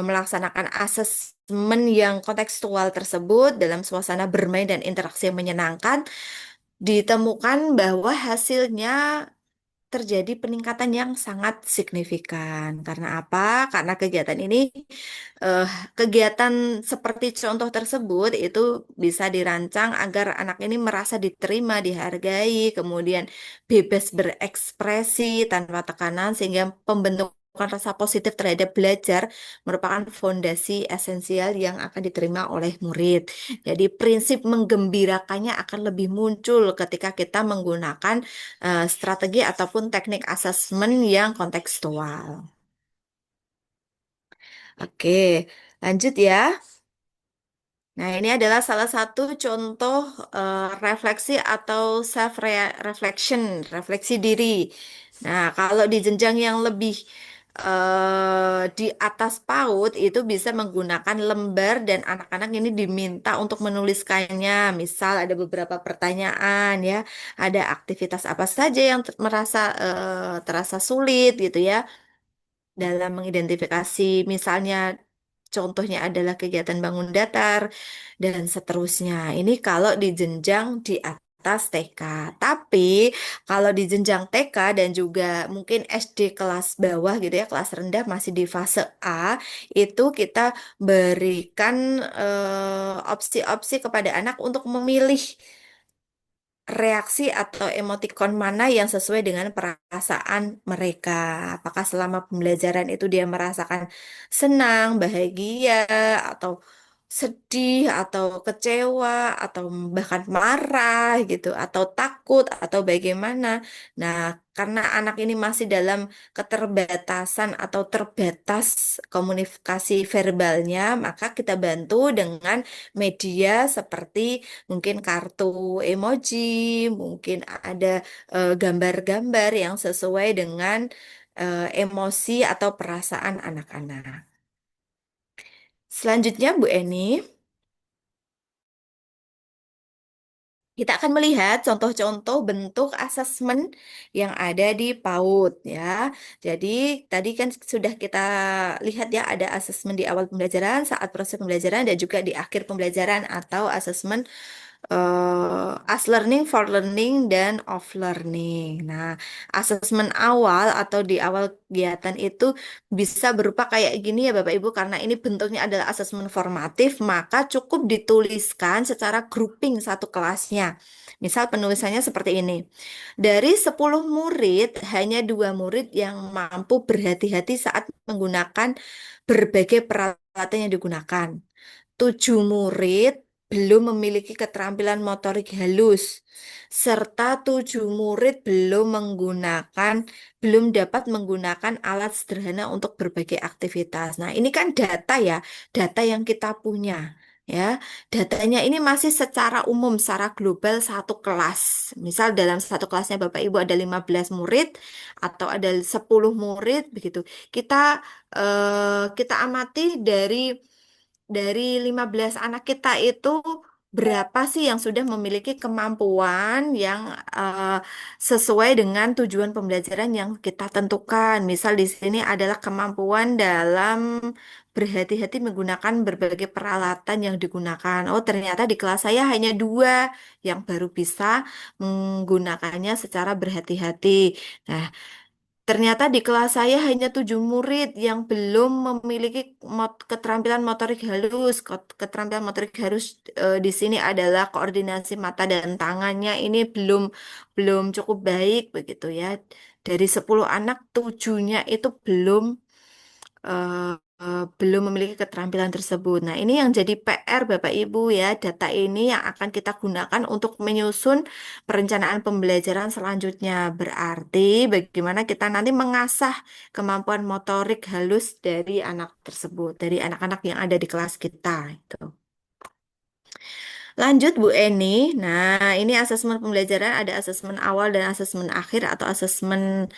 melaksanakan asesmen yang kontekstual tersebut dalam suasana bermain dan interaksi yang menyenangkan, ditemukan bahwa hasilnya terjadi peningkatan yang sangat signifikan. Karena apa? Karena kegiatan ini, eh, kegiatan seperti contoh tersebut itu bisa dirancang agar anak ini merasa diterima, dihargai, kemudian bebas berekspresi tanpa tekanan, sehingga pembentukan rasa positif terhadap belajar merupakan fondasi esensial yang akan diterima oleh murid. Jadi prinsip menggembirakannya akan lebih muncul ketika kita menggunakan strategi ataupun teknik asesmen yang kontekstual. Oke, lanjut ya. Nah, ini adalah salah satu contoh refleksi atau self reflection, refleksi diri. Nah, kalau di jenjang yang lebih di atas PAUD itu bisa menggunakan lembar dan anak-anak ini diminta untuk menuliskannya. Misal ada beberapa pertanyaan ya, ada aktivitas apa saja yang terasa sulit gitu ya dalam mengidentifikasi misalnya contohnya adalah kegiatan bangun datar dan seterusnya. Ini kalau di jenjang di atas TK. Tapi kalau di jenjang TK dan juga mungkin SD kelas bawah gitu ya, kelas rendah masih di fase A, itu kita berikan opsi-opsi kepada anak untuk memilih reaksi atau emotikon mana yang sesuai dengan perasaan mereka. Apakah selama pembelajaran itu dia merasakan senang, bahagia, atau sedih, atau kecewa, atau bahkan marah gitu, atau takut, atau bagaimana. Nah, karena anak ini masih dalam keterbatasan atau terbatas komunikasi verbalnya, maka kita bantu dengan media seperti mungkin kartu emoji, mungkin ada gambar-gambar yang sesuai dengan emosi atau perasaan anak-anak. Selanjutnya, Bu Eni, kita akan melihat contoh-contoh bentuk asesmen yang ada di PAUD ya. Jadi tadi kan sudah kita lihat ya ada asesmen di awal pembelajaran, saat proses pembelajaran dan juga di akhir pembelajaran atau asesmen as learning, for learning, dan off learning. Nah, asesmen awal atau di awal kegiatan itu bisa berupa kayak gini ya Bapak Ibu, karena ini bentuknya adalah asesmen formatif, maka cukup dituliskan secara grouping satu kelasnya. Misal penulisannya seperti ini. Dari 10 murid, hanya 2 murid yang mampu berhati-hati saat menggunakan berbagai peralatan yang digunakan. 7 murid belum memiliki keterampilan motorik halus, serta 7 murid belum dapat menggunakan alat sederhana untuk berbagai aktivitas. Nah, ini kan data ya, data yang kita punya. Ya, datanya ini masih secara umum, secara global satu kelas. Misal dalam satu kelasnya Bapak Ibu ada 15 murid atau ada 10 murid begitu. Kita amati dari 15 anak kita itu berapa sih yang sudah memiliki kemampuan yang sesuai dengan tujuan pembelajaran yang kita tentukan. Misal di sini adalah kemampuan dalam berhati-hati menggunakan berbagai peralatan yang digunakan. Oh, ternyata di kelas saya hanya 2 yang baru bisa menggunakannya secara berhati-hati. Nah, ternyata di kelas saya hanya 7 murid yang belum memiliki keterampilan motorik halus. Keterampilan motorik halus di sini adalah koordinasi mata dan tangannya ini belum cukup baik begitu ya. Dari 10 anak, 7-nya itu belum memiliki keterampilan tersebut. Nah, ini yang jadi PR Bapak Ibu ya. Data ini yang akan kita gunakan untuk menyusun perencanaan pembelajaran selanjutnya. Berarti bagaimana kita nanti mengasah kemampuan motorik halus dari anak tersebut, dari anak-anak yang ada di kelas kita itu. Lanjut Bu Eni. Nah, ini asesmen pembelajaran ada asesmen awal dan asesmen akhir atau asesmen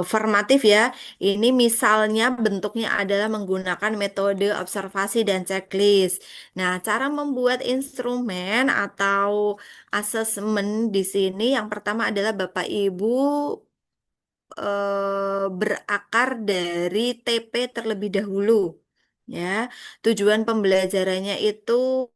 formatif ya. Ini misalnya bentuknya adalah menggunakan metode observasi dan checklist. Nah, cara membuat instrumen atau asesmen di sini yang pertama adalah Bapak Ibu berakar dari TP terlebih dahulu. Ya, tujuan pembelajarannya itu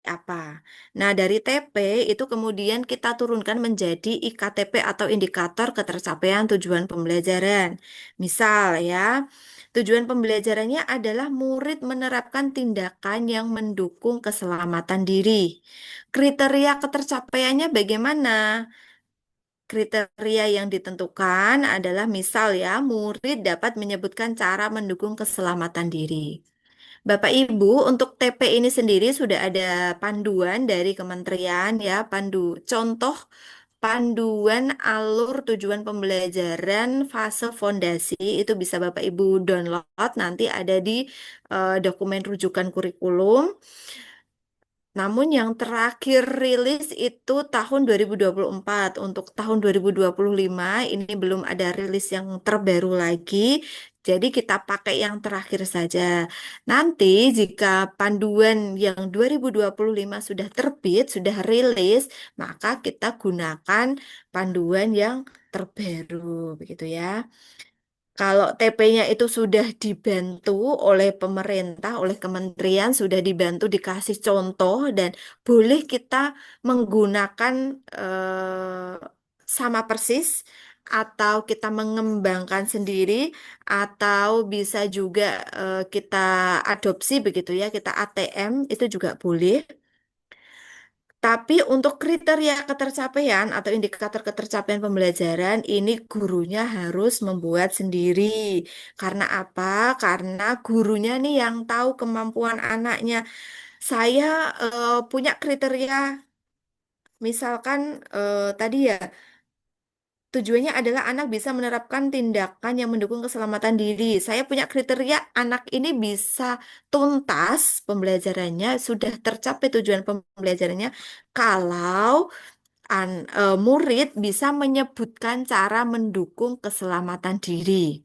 apa. Nah, dari TP itu kemudian kita turunkan menjadi IKTP atau indikator ketercapaian tujuan pembelajaran. Misal ya, tujuan pembelajarannya adalah murid menerapkan tindakan yang mendukung keselamatan diri. Kriteria ketercapaiannya bagaimana? kriteria yang ditentukan adalah misal ya, murid dapat menyebutkan cara mendukung keselamatan diri. Bapak Ibu, untuk TP ini sendiri sudah ada panduan dari kementerian ya, contoh panduan alur tujuan pembelajaran fase fondasi itu bisa Bapak Ibu download, nanti ada di dokumen rujukan kurikulum. Namun yang terakhir rilis itu tahun 2024. Untuk tahun 2025 ini belum ada rilis yang terbaru lagi. Jadi kita pakai yang terakhir saja. Nanti jika panduan yang 2025 sudah terbit, sudah rilis, maka kita gunakan panduan yang terbaru begitu ya. Kalau TP-nya itu sudah dibantu oleh pemerintah, oleh kementerian, sudah dibantu dikasih contoh dan boleh kita menggunakan sama persis atau kita mengembangkan sendiri atau bisa juga kita adopsi begitu ya, kita ATM itu juga boleh. Tapi untuk kriteria ketercapaian atau indikator ketercapaian pembelajaran ini gurunya harus membuat sendiri. Karena apa? Karena gurunya nih yang tahu kemampuan anaknya. Saya punya kriteria, misalkan tadi ya tujuannya adalah anak bisa menerapkan tindakan yang mendukung keselamatan diri. Saya punya kriteria anak ini bisa tuntas pembelajarannya, sudah tercapai tujuan pembelajarannya kalau murid bisa menyebutkan cara mendukung keselamatan diri.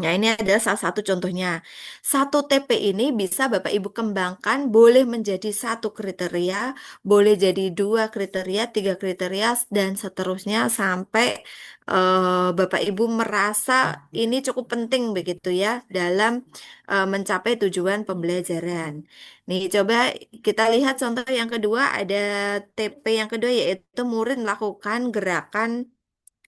Nah, ini adalah salah satu contohnya. Satu TP ini bisa Bapak Ibu kembangkan, boleh menjadi satu kriteria, boleh jadi dua kriteria, tiga kriteria, dan seterusnya sampai Bapak Ibu merasa ini cukup penting begitu ya dalam mencapai tujuan pembelajaran. Nih, coba kita lihat contoh yang kedua, ada TP yang kedua yaitu murid melakukan gerakan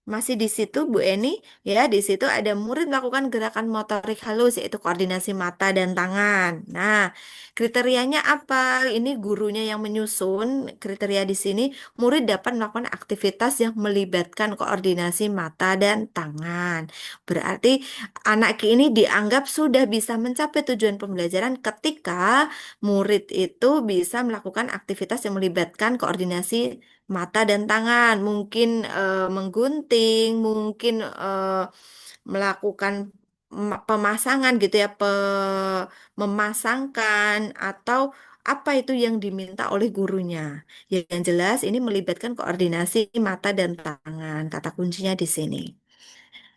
masih di situ Bu Eni ya, di situ ada murid melakukan gerakan motorik halus yaitu koordinasi mata dan tangan. Nah, kriterianya apa? Ini gurunya yang menyusun kriteria di sini. Murid dapat melakukan aktivitas yang melibatkan koordinasi mata dan tangan. Berarti anak ini dianggap sudah bisa mencapai tujuan pembelajaran ketika murid itu bisa melakukan aktivitas yang melibatkan koordinasi mata dan tangan, mungkin menggunting, mungkin melakukan pemasangan gitu ya, memasangkan atau apa itu yang diminta oleh gurunya. Yang jelas ini melibatkan koordinasi mata dan tangan. Kata kuncinya di sini.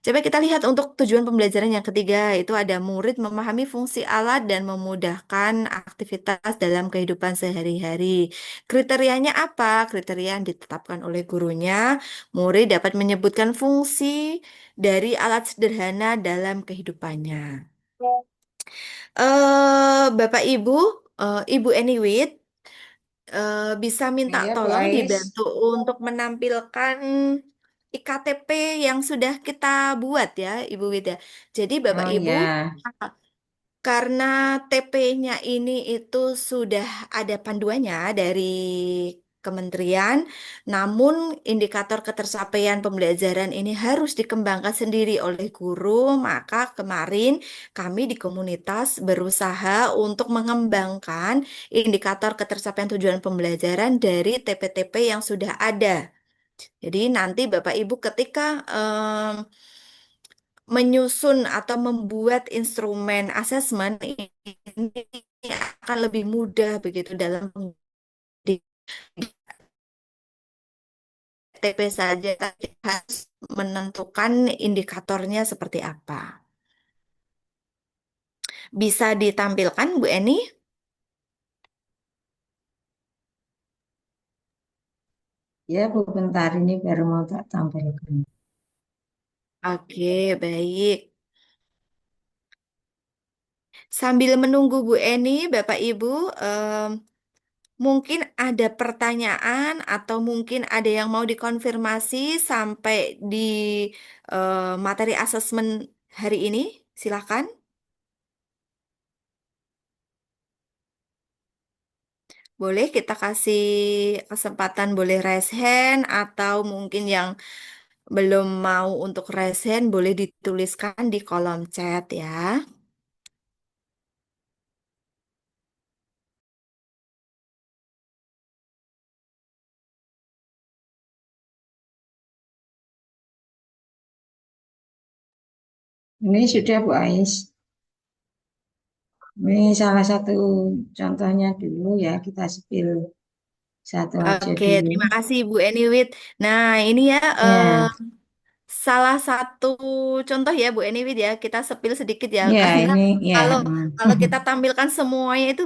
Coba kita lihat untuk tujuan pembelajaran yang ketiga, itu ada murid memahami fungsi alat dan memudahkan aktivitas dalam kehidupan sehari-hari. Kriterianya apa? Kriteria yang ditetapkan oleh gurunya, murid dapat menyebutkan fungsi dari alat sederhana dalam kehidupannya. Bapak Ibu, Ibu Eniwit, bisa minta Ya, Bu tolong Ais. dibantu untuk menampilkan IKTP yang sudah kita buat ya, Ibu Wida. Jadi Bapak Oh Ibu, ya, karena TP-nya ini itu sudah ada panduannya dari kementerian, namun indikator ketercapaian pembelajaran ini harus dikembangkan sendiri oleh guru, maka kemarin kami di komunitas berusaha untuk mengembangkan indikator ketercapaian tujuan pembelajaran dari TP-TP yang sudah ada. Jadi nanti Bapak Ibu ketika menyusun atau membuat instrumen asesmen ini akan lebih mudah begitu dalam TP saja tapi harus menentukan indikatornya seperti apa. Bisa ditampilkan Bu Eni? ya Bu, bentar ini baru mau tak tampilkan. Oke, baik. Sambil menunggu Bu Eni, Bapak Ibu, mungkin ada pertanyaan atau mungkin ada yang mau dikonfirmasi sampai di materi asesmen hari ini. Silakan. Boleh kita kasih kesempatan boleh raise hand atau mungkin yang belum mau untuk raise hand boleh dituliskan di kolom chat ya. Ini sudah Bu Ais. Ini salah satu contohnya dulu ya, kita spill satu aja Oke, dulu. terima kasih Bu Eniwit. Nah, ini ya Ya, salah satu contoh ya Bu Eniwit ya, kita sepil sedikit ya ya karena ini ya kalau kalau kita tampilkan semuanya itu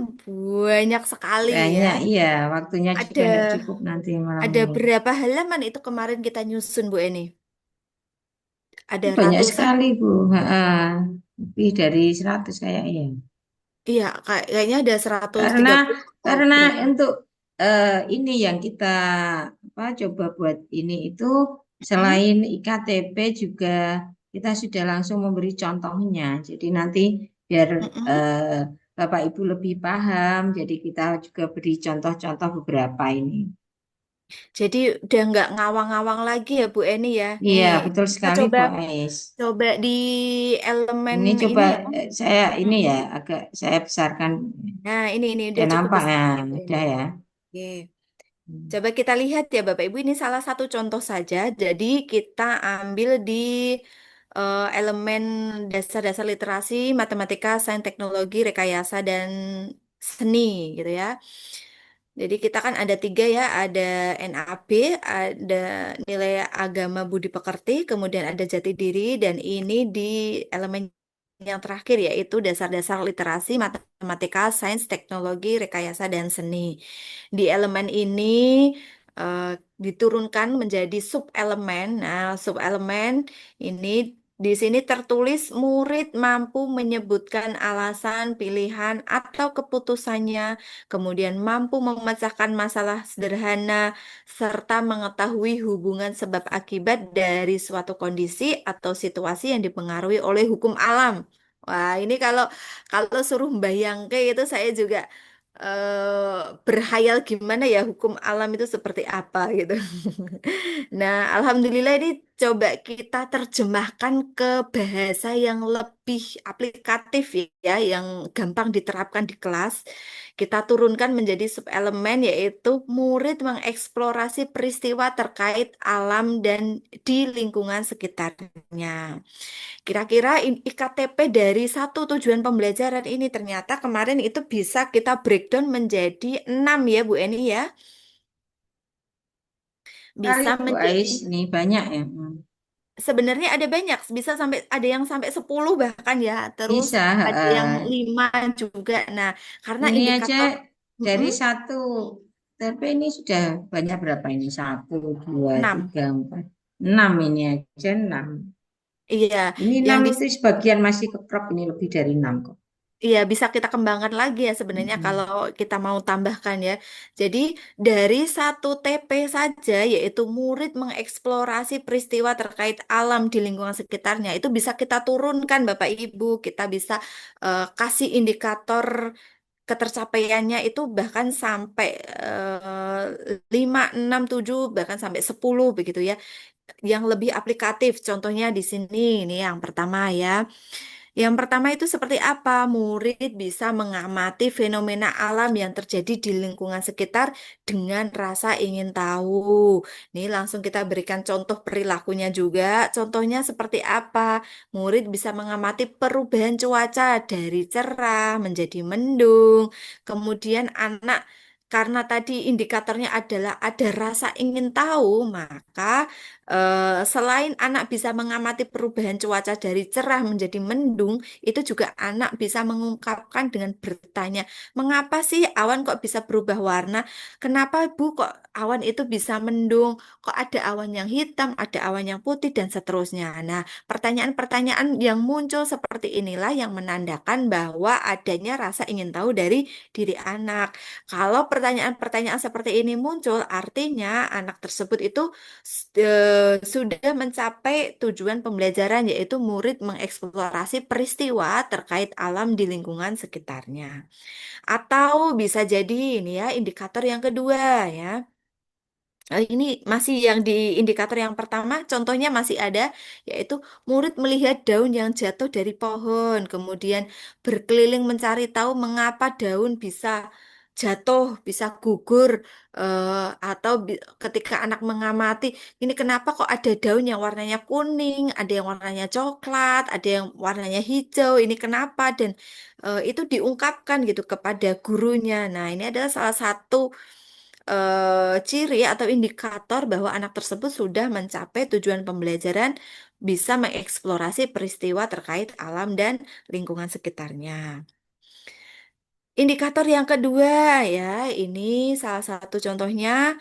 banyak sekali ya. banyak iya, waktunya juga Ada tidak cukup nanti malam ada ini. berapa halaman itu kemarin kita nyusun Bu Eni? Ada Banyak ratusan. sekali Bu. Ha-ha. Lebih dari 100 kayaknya. Iya, kayaknya ada seratus Karena tiga puluh atau karena berapa. untuk ini yang kita apa coba buat ini itu Hmm? selain IKTP juga kita sudah langsung memberi contohnya. Jadi nanti biar Mm-mm. eh, Bapak Ibu lebih paham, jadi kita juga beri contoh-contoh beberapa ini. Jadi udah nggak ngawang-ngawang lagi ya Bu Eni ya. Nih, Iya, betul kita sekali coba Bu Ais. coba di elemen Ini coba ini ya. saya ini Mm-mm. ya agak saya besarkan. Nah, ini Udah udah cukup nampak besar ya, ya Bu Eni. udah ya. Oke. Coba kita lihat ya Bapak Ibu, ini salah satu contoh saja. Jadi kita ambil di elemen dasar-dasar literasi, matematika, sains, teknologi, rekayasa, dan seni gitu ya. Jadi kita kan ada tiga ya, ada NAB, ada nilai agama budi pekerti, kemudian ada jati diri, dan ini di elemen yang terakhir yaitu dasar-dasar literasi, matematika, sains, teknologi, rekayasa, dan seni. Di elemen ini eh, diturunkan menjadi sub-elemen. Nah, sub-elemen ini di sini tertulis murid mampu menyebutkan alasan, pilihan, atau keputusannya, kemudian mampu memecahkan masalah sederhana, serta mengetahui hubungan sebab akibat dari suatu kondisi atau situasi yang dipengaruhi oleh hukum alam. Wah, ini kalau kalau suruh bayangke itu saya juga berhayal gimana ya hukum alam itu seperti apa gitu. Nah, alhamdulillah ini coba kita terjemahkan ke bahasa yang lebih aplikatif ya, yang gampang diterapkan di kelas. Kita turunkan menjadi subelemen yaitu murid mengeksplorasi peristiwa terkait alam dan di lingkungan sekitarnya. Kira-kira IKTP dari satu tujuan pembelajaran ini ternyata kemarin itu bisa kita breakdown menjadi 6 ya Bu Eni ya. Kali Bisa Bu Ais, menjadi nih banyak ya. sebenarnya ada banyak, bisa sampai ada yang sampai 10 bahkan ya. Terus Bisa, ada yang 5 juga. Nah, karena ini aja indikator dari mm-mm, satu, tapi ini sudah banyak berapa ini? Satu, dua, 6. tiga, empat, enam ini aja enam. Iya, Ini yang enam di itu sebagian masih keprop ini lebih dari enam kok. Iya, bisa kita kembangkan lagi ya sebenarnya Mm-mm. kalau kita mau tambahkan ya. Jadi dari satu TP saja, yaitu murid mengeksplorasi peristiwa terkait alam di lingkungan sekitarnya, itu bisa kita turunkan Bapak Ibu. Kita bisa kasih indikator ketercapaiannya itu bahkan sampai 5, 6, 7, bahkan sampai 10 begitu ya. Yang lebih aplikatif, contohnya di sini, ini yang pertama ya. Yang pertama itu seperti apa? Murid bisa mengamati fenomena alam yang terjadi di lingkungan sekitar dengan rasa ingin tahu. Nih langsung kita berikan contoh perilakunya juga. Contohnya seperti apa? Murid bisa mengamati perubahan cuaca dari cerah menjadi mendung. Kemudian anak karena tadi indikatornya adalah ada rasa ingin tahu, maka selain anak bisa mengamati perubahan cuaca dari cerah menjadi mendung, itu juga anak bisa mengungkapkan dengan bertanya, mengapa sih awan kok bisa berubah warna? Kenapa Bu kok awan itu bisa mendung? Kok ada awan yang hitam, ada awan yang putih, dan seterusnya. Nah, pertanyaan-pertanyaan yang muncul seperti inilah yang menandakan bahwa adanya rasa ingin tahu dari diri anak. Kalau pertanyaan-pertanyaan seperti ini muncul, artinya anak tersebut itu sudah mencapai tujuan pembelajaran, yaitu murid mengeksplorasi peristiwa terkait alam di lingkungan sekitarnya. Atau bisa jadi ini ya, indikator yang kedua ya. Ini masih yang di indikator yang pertama, contohnya masih ada, yaitu murid melihat daun yang jatuh dari pohon, kemudian berkeliling mencari tahu mengapa daun bisa jatuh, bisa gugur, atau ketika anak mengamati, ini kenapa kok ada daun yang warnanya kuning, ada yang warnanya coklat, ada yang warnanya hijau, ini kenapa? Dan itu diungkapkan gitu kepada gurunya. Nah, ini adalah salah satu ciri atau indikator bahwa anak tersebut sudah mencapai tujuan pembelajaran, bisa mengeksplorasi peristiwa terkait alam dan lingkungan sekitarnya. Indikator yang kedua ya, ini salah satu contohnya.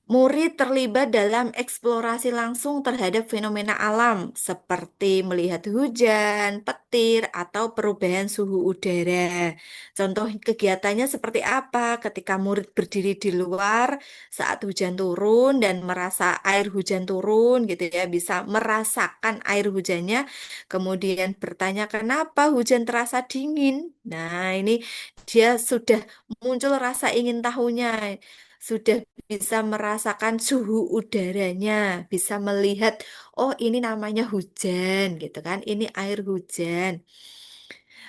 Murid terlibat dalam eksplorasi langsung terhadap fenomena alam, seperti melihat hujan, petir, atau perubahan suhu udara. Contoh kegiatannya seperti apa? Ketika murid berdiri di luar saat hujan turun dan merasa air hujan turun, gitu ya, bisa merasakan air hujannya, kemudian bertanya kenapa hujan terasa dingin. Nah, ini dia sudah muncul rasa ingin tahunya, sudah bisa merasakan suhu udaranya, bisa melihat, oh ini namanya hujan gitu kan, ini air hujan.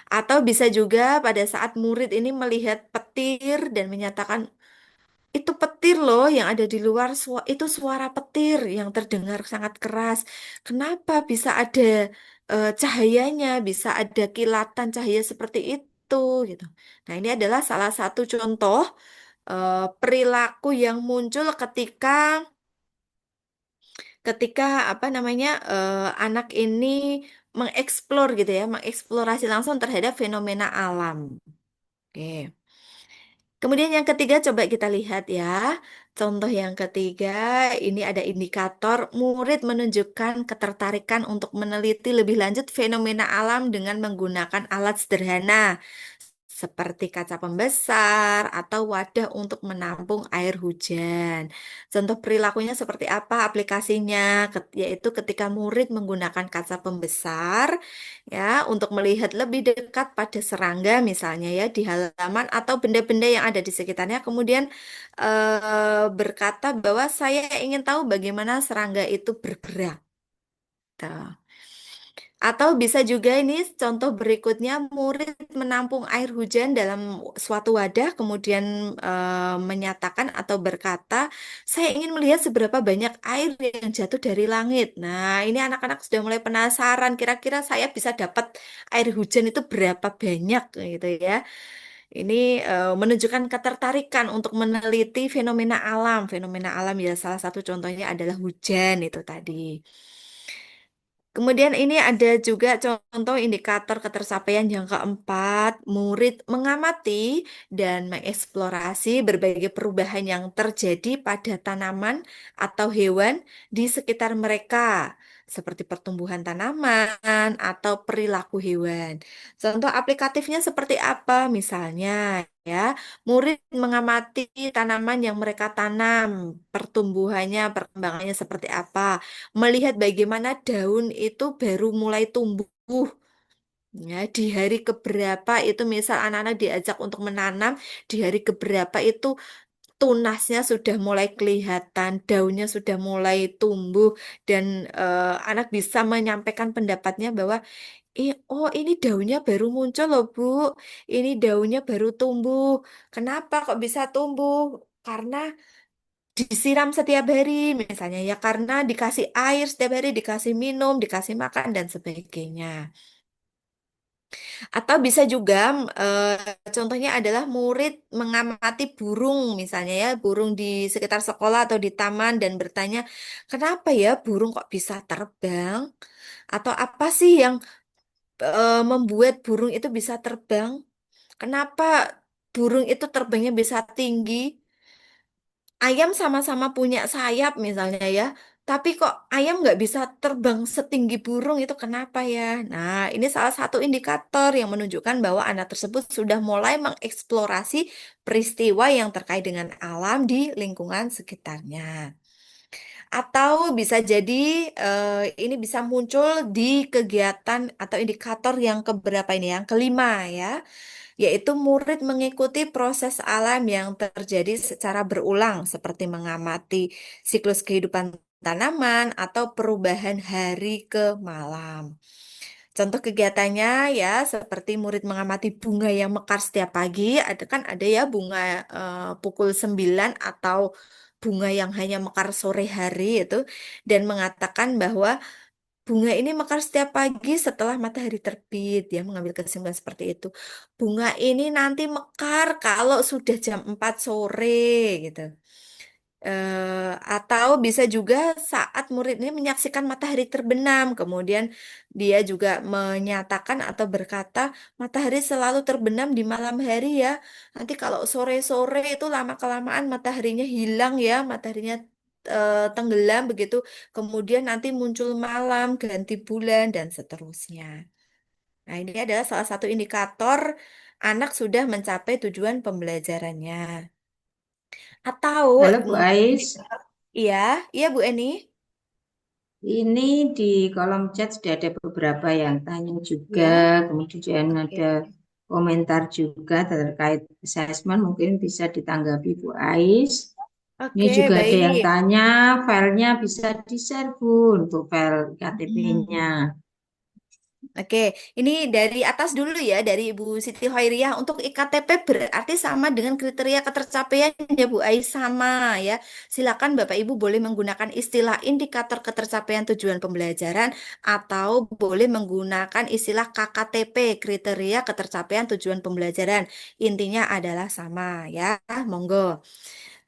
Atau bisa juga pada saat murid ini melihat petir dan menyatakan, itu petir loh yang ada di luar, itu suara petir yang terdengar sangat keras. Kenapa bisa ada cahayanya, bisa ada kilatan cahaya seperti itu gitu. Nah, ini adalah salah satu contoh perilaku yang muncul ketika ketika apa namanya anak ini mengeksplor gitu ya, mengeksplorasi langsung terhadap fenomena alam. Oke. Kemudian yang ketiga coba kita lihat ya. Contoh yang ketiga, ini ada indikator murid menunjukkan ketertarikan untuk meneliti lebih lanjut fenomena alam dengan menggunakan alat sederhana seperti kaca pembesar atau wadah untuk menampung air hujan. Contoh perilakunya seperti apa aplikasinya? Yaitu ketika murid menggunakan kaca pembesar ya untuk melihat lebih dekat pada serangga misalnya ya di halaman atau benda-benda yang ada di sekitarnya, kemudian berkata bahwa saya ingin tahu bagaimana serangga itu bergerak. Tuh. Atau bisa juga ini contoh berikutnya, murid menampung air hujan dalam suatu wadah, kemudian menyatakan atau berkata, saya ingin melihat seberapa banyak air yang jatuh dari langit. Nah, ini anak-anak sudah mulai penasaran, kira-kira saya bisa dapat air hujan itu berapa banyak gitu ya. Ini menunjukkan ketertarikan untuk meneliti fenomena alam. Fenomena alam ya salah satu contohnya adalah hujan itu tadi. Kemudian ini ada juga contoh indikator ketercapaian yang keempat, murid mengamati dan mengeksplorasi berbagai perubahan yang terjadi pada tanaman atau hewan di sekitar mereka, seperti pertumbuhan tanaman atau perilaku hewan. Contoh aplikatifnya seperti apa? Misalnya, ya, murid mengamati tanaman yang mereka tanam, pertumbuhannya, perkembangannya seperti apa, melihat bagaimana daun itu baru mulai tumbuh ya di hari keberapa itu, misal anak-anak diajak untuk menanam di hari keberapa itu tunasnya sudah mulai kelihatan, daunnya sudah mulai tumbuh, dan anak bisa menyampaikan pendapatnya bahwa oh ini daunnya baru muncul loh Bu, ini daunnya baru tumbuh. Kenapa kok bisa tumbuh? Karena disiram setiap hari misalnya ya, karena dikasih air setiap hari, dikasih minum, dikasih makan dan sebagainya. Atau bisa juga contohnya adalah murid mengamati burung misalnya ya, burung di sekitar sekolah atau di taman dan bertanya, kenapa ya burung kok bisa terbang? Atau apa sih yang membuat burung itu bisa terbang? Kenapa burung itu terbangnya bisa tinggi? Ayam sama-sama punya sayap misalnya ya, Tapi kok ayam nggak bisa terbang setinggi burung itu kenapa ya? Nah, ini salah satu indikator yang menunjukkan bahwa anak tersebut sudah mulai mengeksplorasi peristiwa yang terkait dengan alam di lingkungan sekitarnya. Atau bisa jadi ini bisa muncul di kegiatan atau indikator yang keberapa ini, yang kelima ya, yaitu murid mengikuti proses alam yang terjadi secara berulang, seperti mengamati siklus kehidupan tanaman atau perubahan hari ke malam. Contoh kegiatannya ya seperti murid mengamati bunga yang mekar setiap pagi, ada ya bunga pukul 9 atau bunga yang hanya mekar sore hari itu, dan mengatakan bahwa bunga ini mekar setiap pagi setelah matahari terbit. Dia mengambil kesimpulan seperti itu. Bunga ini nanti mekar kalau sudah jam 4 sore gitu. Atau bisa juga saat murid ini menyaksikan matahari terbenam, kemudian dia juga menyatakan atau berkata, matahari selalu terbenam di malam hari ya. Nanti kalau sore-sore itu lama-kelamaan mataharinya hilang ya, mataharinya tenggelam begitu. Kemudian nanti muncul malam, ganti bulan, dan seterusnya. Nah, ini adalah salah satu indikator anak sudah mencapai tujuan pembelajarannya. Atau Halo Bu mungkin Ais, iya, iya Bu Eni. ini di kolom chat sudah ada beberapa yang tanya juga, Ya, kemudian ada oke. komentar juga terkait assessment, mungkin bisa ditanggapi Bu Ais. Ini Oke, juga ada yang baik. tanya, filenya bisa di-share Bu untuk file Hmm. KTP-nya. Oke, ini dari atas dulu ya, dari Ibu Siti Hoiriah. Untuk IKTP berarti sama dengan kriteria ketercapaian ya Bu Ais, sama ya. Silakan Bapak Ibu boleh menggunakan istilah indikator ketercapaian tujuan pembelajaran atau boleh menggunakan istilah KKTP, kriteria ketercapaian tujuan pembelajaran. Intinya adalah sama ya, monggo.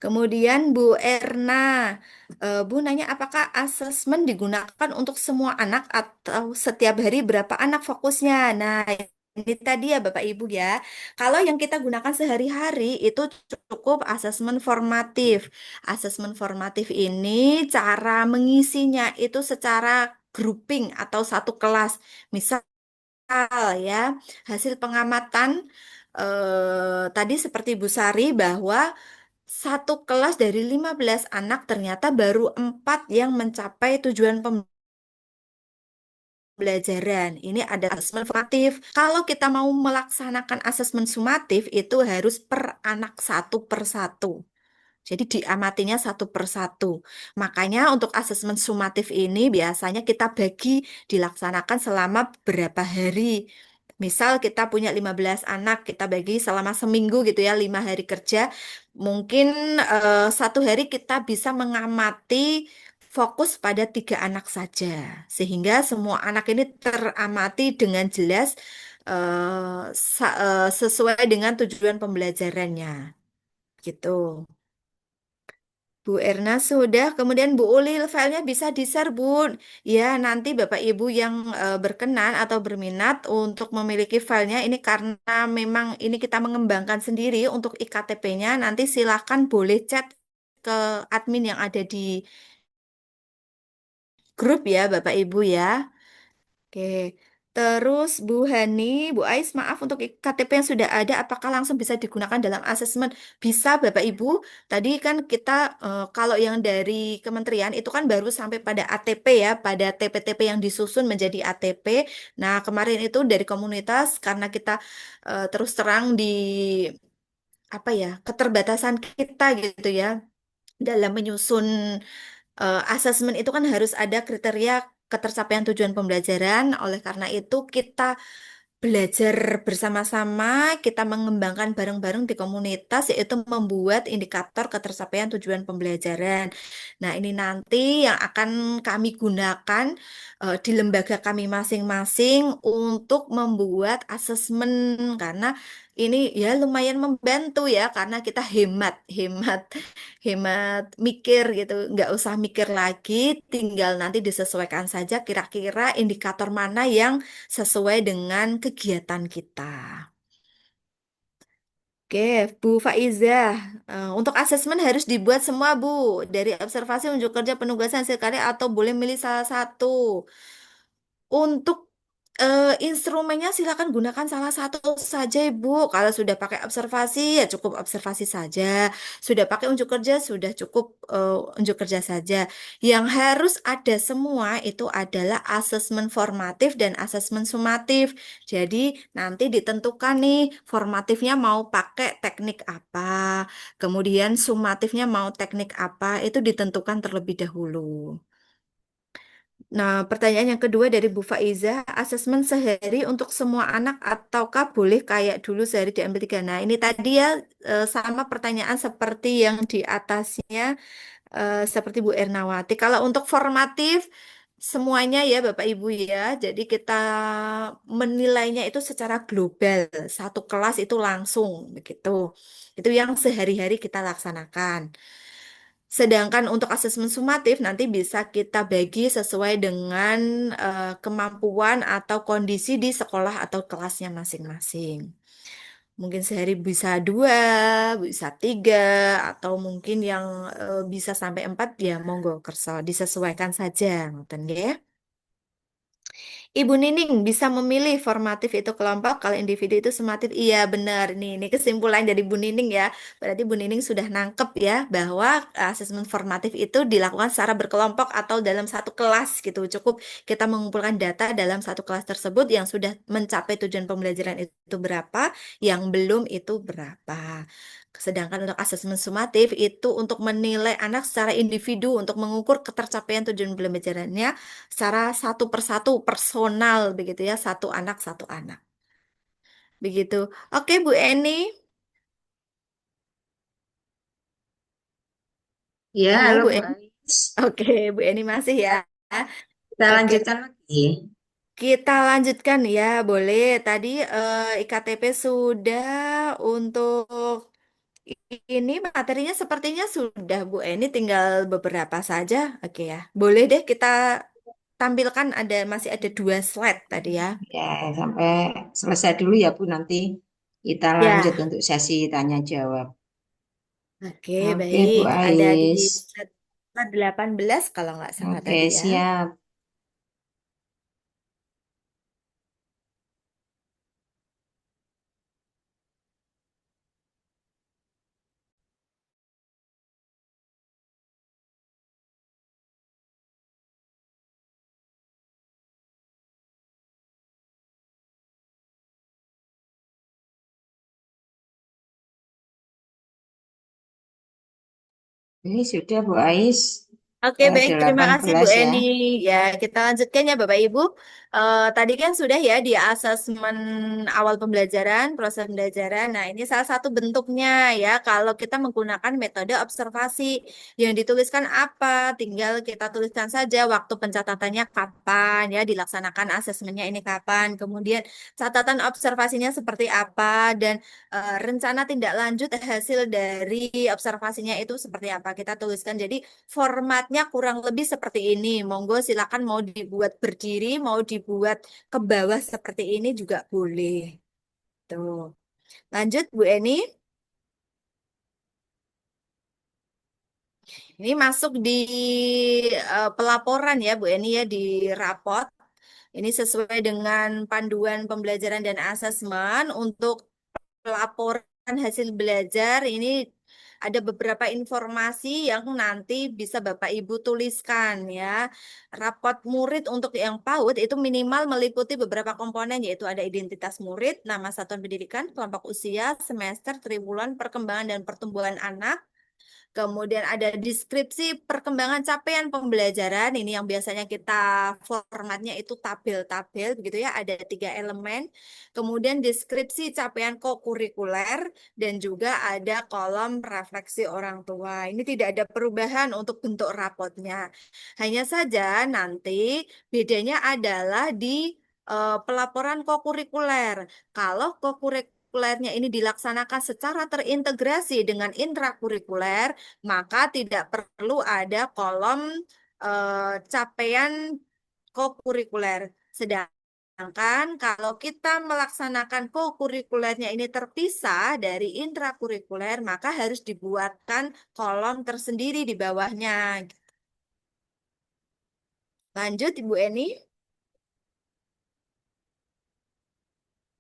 Kemudian Bu Erna, Bu nanya apakah asesmen digunakan untuk semua anak atau setiap hari berapa anak fokusnya? Nah, ini tadi ya Bapak Ibu ya. Kalau yang kita gunakan sehari-hari itu cukup asesmen formatif. Asesmen formatif ini cara mengisinya itu secara grouping atau satu kelas. Misal ya, hasil pengamatan tadi seperti Bu Sari bahwa satu kelas dari 15 anak ternyata baru 4 yang mencapai tujuan pembelajaran. Ini ada asesmen formatif. Kalau kita mau melaksanakan asesmen sumatif itu harus per anak satu per satu. Jadi diamatinya satu per satu. Makanya untuk asesmen sumatif ini biasanya kita bagi dilaksanakan selama berapa hari. Misal kita punya 15 anak, kita bagi selama seminggu gitu ya, 5 hari kerja. Mungkin satu hari kita bisa mengamati fokus pada 3 anak saja. Sehingga semua anak ini teramati dengan jelas sesuai dengan tujuan pembelajarannya. Gitu. Bu Erna sudah, kemudian Bu Ulil filenya bisa di-share, Bu. Ya, nanti Bapak Ibu yang berkenan atau berminat untuk memiliki filenya ini karena memang ini kita mengembangkan sendiri untuk IKTP-nya, nanti silakan boleh chat ke admin yang ada di grup ya, Bapak Ibu ya. Oke. Terus Bu Hani, Bu Ais, maaf untuk KTP yang sudah ada, apakah langsung bisa digunakan dalam asesmen? Bisa Bapak Ibu. Tadi kan kita kalau yang dari kementerian itu kan baru sampai pada ATP ya, pada TP-TP yang disusun menjadi ATP. Nah, kemarin itu dari komunitas karena kita terus terang di apa ya, keterbatasan kita gitu ya dalam menyusun asesmen itu kan harus ada kriteria ketercapaian tujuan pembelajaran. Oleh karena itu, kita belajar bersama-sama, kita mengembangkan bareng-bareng di komunitas, yaitu membuat indikator ketercapaian tujuan pembelajaran. Nah, ini nanti yang akan kami gunakan di lembaga kami masing-masing untuk membuat asesmen, karena ini ya lumayan membantu ya, karena kita hemat, hemat, hemat mikir gitu, nggak usah mikir lagi, tinggal nanti disesuaikan saja kira-kira indikator mana yang sesuai dengan kegiatan kita. Oke, Bu Faizah, untuk asesmen harus dibuat semua, Bu. Dari observasi, unjuk kerja, penugasan hasil karya, atau boleh milih salah satu. Untuk instrumennya silakan gunakan salah satu saja, Ibu. Kalau sudah pakai observasi, ya cukup observasi saja. Sudah pakai unjuk kerja, sudah cukup unjuk kerja saja. Yang harus ada semua itu adalah asesmen formatif dan asesmen sumatif. Jadi nanti ditentukan nih formatifnya mau pakai teknik apa, kemudian sumatifnya mau teknik apa, itu ditentukan terlebih dahulu. Nah, pertanyaan yang kedua dari Bu Faiza, asesmen sehari untuk semua anak ataukah boleh kayak dulu sehari diambil tiga? Nah, ini tadi ya sama pertanyaan seperti yang di atasnya, seperti Bu Ernawati. Kalau untuk formatif, semuanya ya Bapak Ibu ya, jadi kita menilainya itu secara global, satu kelas itu langsung begitu. Itu yang sehari-hari kita laksanakan. Sedangkan untuk asesmen sumatif nanti bisa kita bagi sesuai dengan kemampuan atau kondisi di sekolah atau kelasnya masing-masing. Mungkin sehari bisa dua, bisa tiga, atau mungkin yang bisa sampai empat ya monggo kerso disesuaikan saja, ngoten nggih. Ibu Nining bisa memilih formatif itu kelompok, kalau individu itu sumatif. Iya benar, ini kesimpulan dari Bu Nining ya. Berarti Bu Nining sudah nangkep ya bahwa asesmen formatif itu dilakukan secara berkelompok atau dalam satu kelas gitu. Cukup kita mengumpulkan data dalam satu kelas tersebut yang sudah mencapai tujuan pembelajaran itu berapa, yang belum itu berapa. Sedangkan untuk asesmen sumatif itu untuk menilai anak secara individu, untuk mengukur ketercapaian tujuan pembelajarannya secara satu persatu personal begitu ya, satu anak satu anak begitu. Oke Bu Eni, Ya, halo halo Bu Bu Eni. Ais. Oke Bu Eni masih ya. Kita Oke, lanjutkan lagi. kita lanjutkan ya, boleh. Tadi IKTP sudah, untuk ini materinya sepertinya sudah Bu Eni, tinggal beberapa saja. Oke ya, boleh deh kita tampilkan, masih ada dua slide tadi ya. Ya, sampai selesai dulu ya Bu, nanti kita lanjut Ya. untuk sesi tanya jawab. Oke, Oke Bu baik. Ada di Ais. slide 18 kalau nggak salah Oke, tadi ya. siap. Ini sudah Bu Ais. Oke, baik. Terima kasih Bu 18 ya. Eni. Ya, kita lanjutkan ya Bapak Ibu. Tadi kan sudah ya di asesmen awal pembelajaran, proses pembelajaran. Nah, ini salah satu bentuknya ya. Kalau kita menggunakan metode observasi, yang dituliskan apa? Tinggal kita tuliskan saja waktu pencatatannya kapan ya, dilaksanakan asesmennya ini kapan. Kemudian catatan observasinya seperti apa, dan rencana tindak lanjut hasil dari observasinya itu seperti apa. Kita tuliskan. Jadi formatnya kurang lebih seperti ini. Monggo silakan mau dibuat berdiri, mau dibuat ke bawah seperti ini juga boleh. Tuh. Lanjut Bu Eni. Ini masuk di pelaporan ya Bu Eni ya, di rapot. Ini sesuai dengan panduan pembelajaran dan asesmen. Untuk laporan hasil belajar ini ada beberapa informasi yang nanti bisa Bapak Ibu tuliskan ya. Rapot murid untuk yang PAUD itu minimal meliputi beberapa komponen, yaitu ada identitas murid, nama satuan pendidikan, kelompok usia, semester, triwulan, perkembangan dan pertumbuhan anak. Kemudian ada deskripsi perkembangan capaian pembelajaran. Ini yang biasanya kita formatnya itu tabel-tabel begitu ya. Ada 3 elemen. Kemudian deskripsi capaian kokurikuler dan juga ada kolom refleksi orang tua. Ini tidak ada perubahan untuk bentuk rapotnya. Hanya saja nanti bedanya adalah di pelaporan kokurikuler. Kalau kokurikulernya ini dilaksanakan secara terintegrasi dengan intrakurikuler, maka tidak perlu ada kolom capaian kokurikuler. Sedangkan Sedangkan kalau kita melaksanakan kokurikulernya ini terpisah dari intrakurikuler, maka harus dibuatkan kolom tersendiri di bawahnya. Lanjut, Ibu Eni.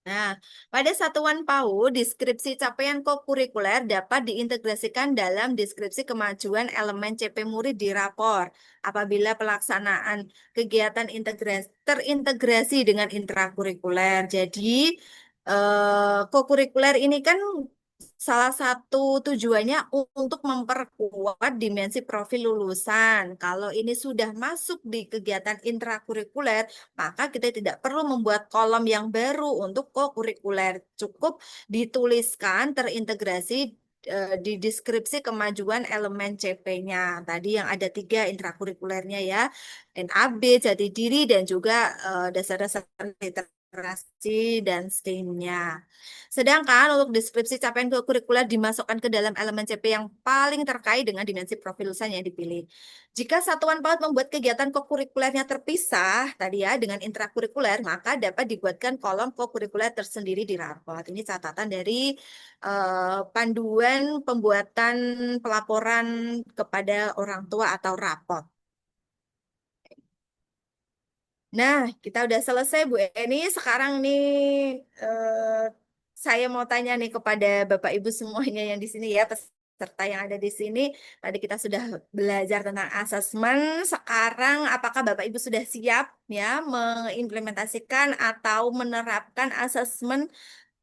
Nah, pada satuan PAUD, deskripsi capaian kokurikuler dapat diintegrasikan dalam deskripsi kemajuan elemen CP murid di rapor apabila pelaksanaan kegiatan terintegrasi dengan intrakurikuler. Jadi, kokurikuler ini kan salah satu tujuannya untuk memperkuat dimensi profil lulusan. Kalau ini sudah masuk di kegiatan intrakurikuler, maka kita tidak perlu membuat kolom yang baru untuk kokurikuler. Cukup dituliskan terintegrasi di deskripsi kemajuan elemen CP-nya. Tadi yang ada 3 intrakurikulernya ya, NAB, jati diri, dan juga dasar-dasar literasi dan STEAM-nya. Sedangkan untuk deskripsi capaian kurikuler dimasukkan ke dalam elemen CP yang paling terkait dengan dimensi profil lulusan yang dipilih. Jika satuan PAUD membuat kegiatan kokurikulernya terpisah tadi ya dengan intrakurikuler, maka dapat dibuatkan kolom kokurikuler tersendiri di rapor. Ini catatan dari panduan pembuatan pelaporan kepada orang tua atau rapor. Nah, kita udah selesai Bu Eni. Sekarang nih saya mau tanya nih kepada Bapak Ibu semuanya yang di sini ya, peserta yang ada di sini. Tadi kita sudah belajar tentang asesmen. Sekarang apakah Bapak Ibu sudah siap ya mengimplementasikan atau menerapkan asesmen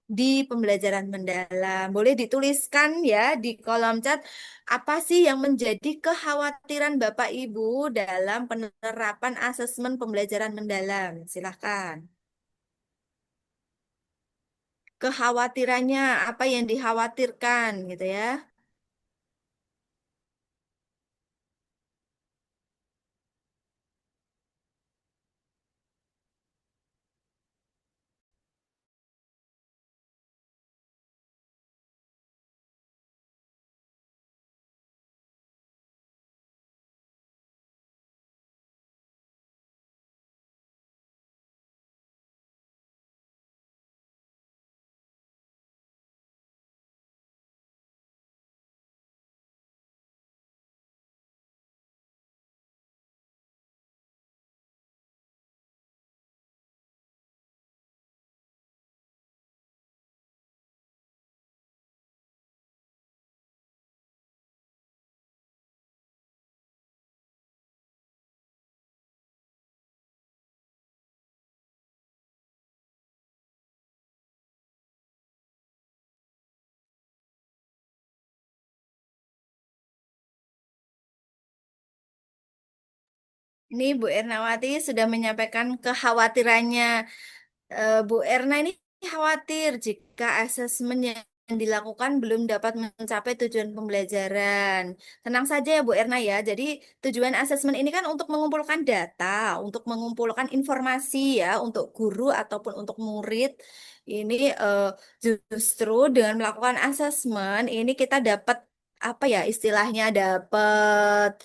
di pembelajaran mendalam? Boleh dituliskan ya di kolom chat apa sih yang menjadi kekhawatiran Bapak Ibu dalam penerapan asesmen pembelajaran mendalam? Silahkan. Kekhawatirannya apa yang dikhawatirkan gitu ya? Ini Bu Ernawati sudah menyampaikan kekhawatirannya. Bu Erna ini khawatir jika asesmen yang dilakukan belum dapat mencapai tujuan pembelajaran. Tenang saja ya Bu Erna ya. Jadi tujuan asesmen ini kan untuk mengumpulkan data, untuk mengumpulkan informasi ya untuk guru ataupun untuk murid. Ini justru dengan melakukan asesmen ini kita dapat apa ya istilahnya dapat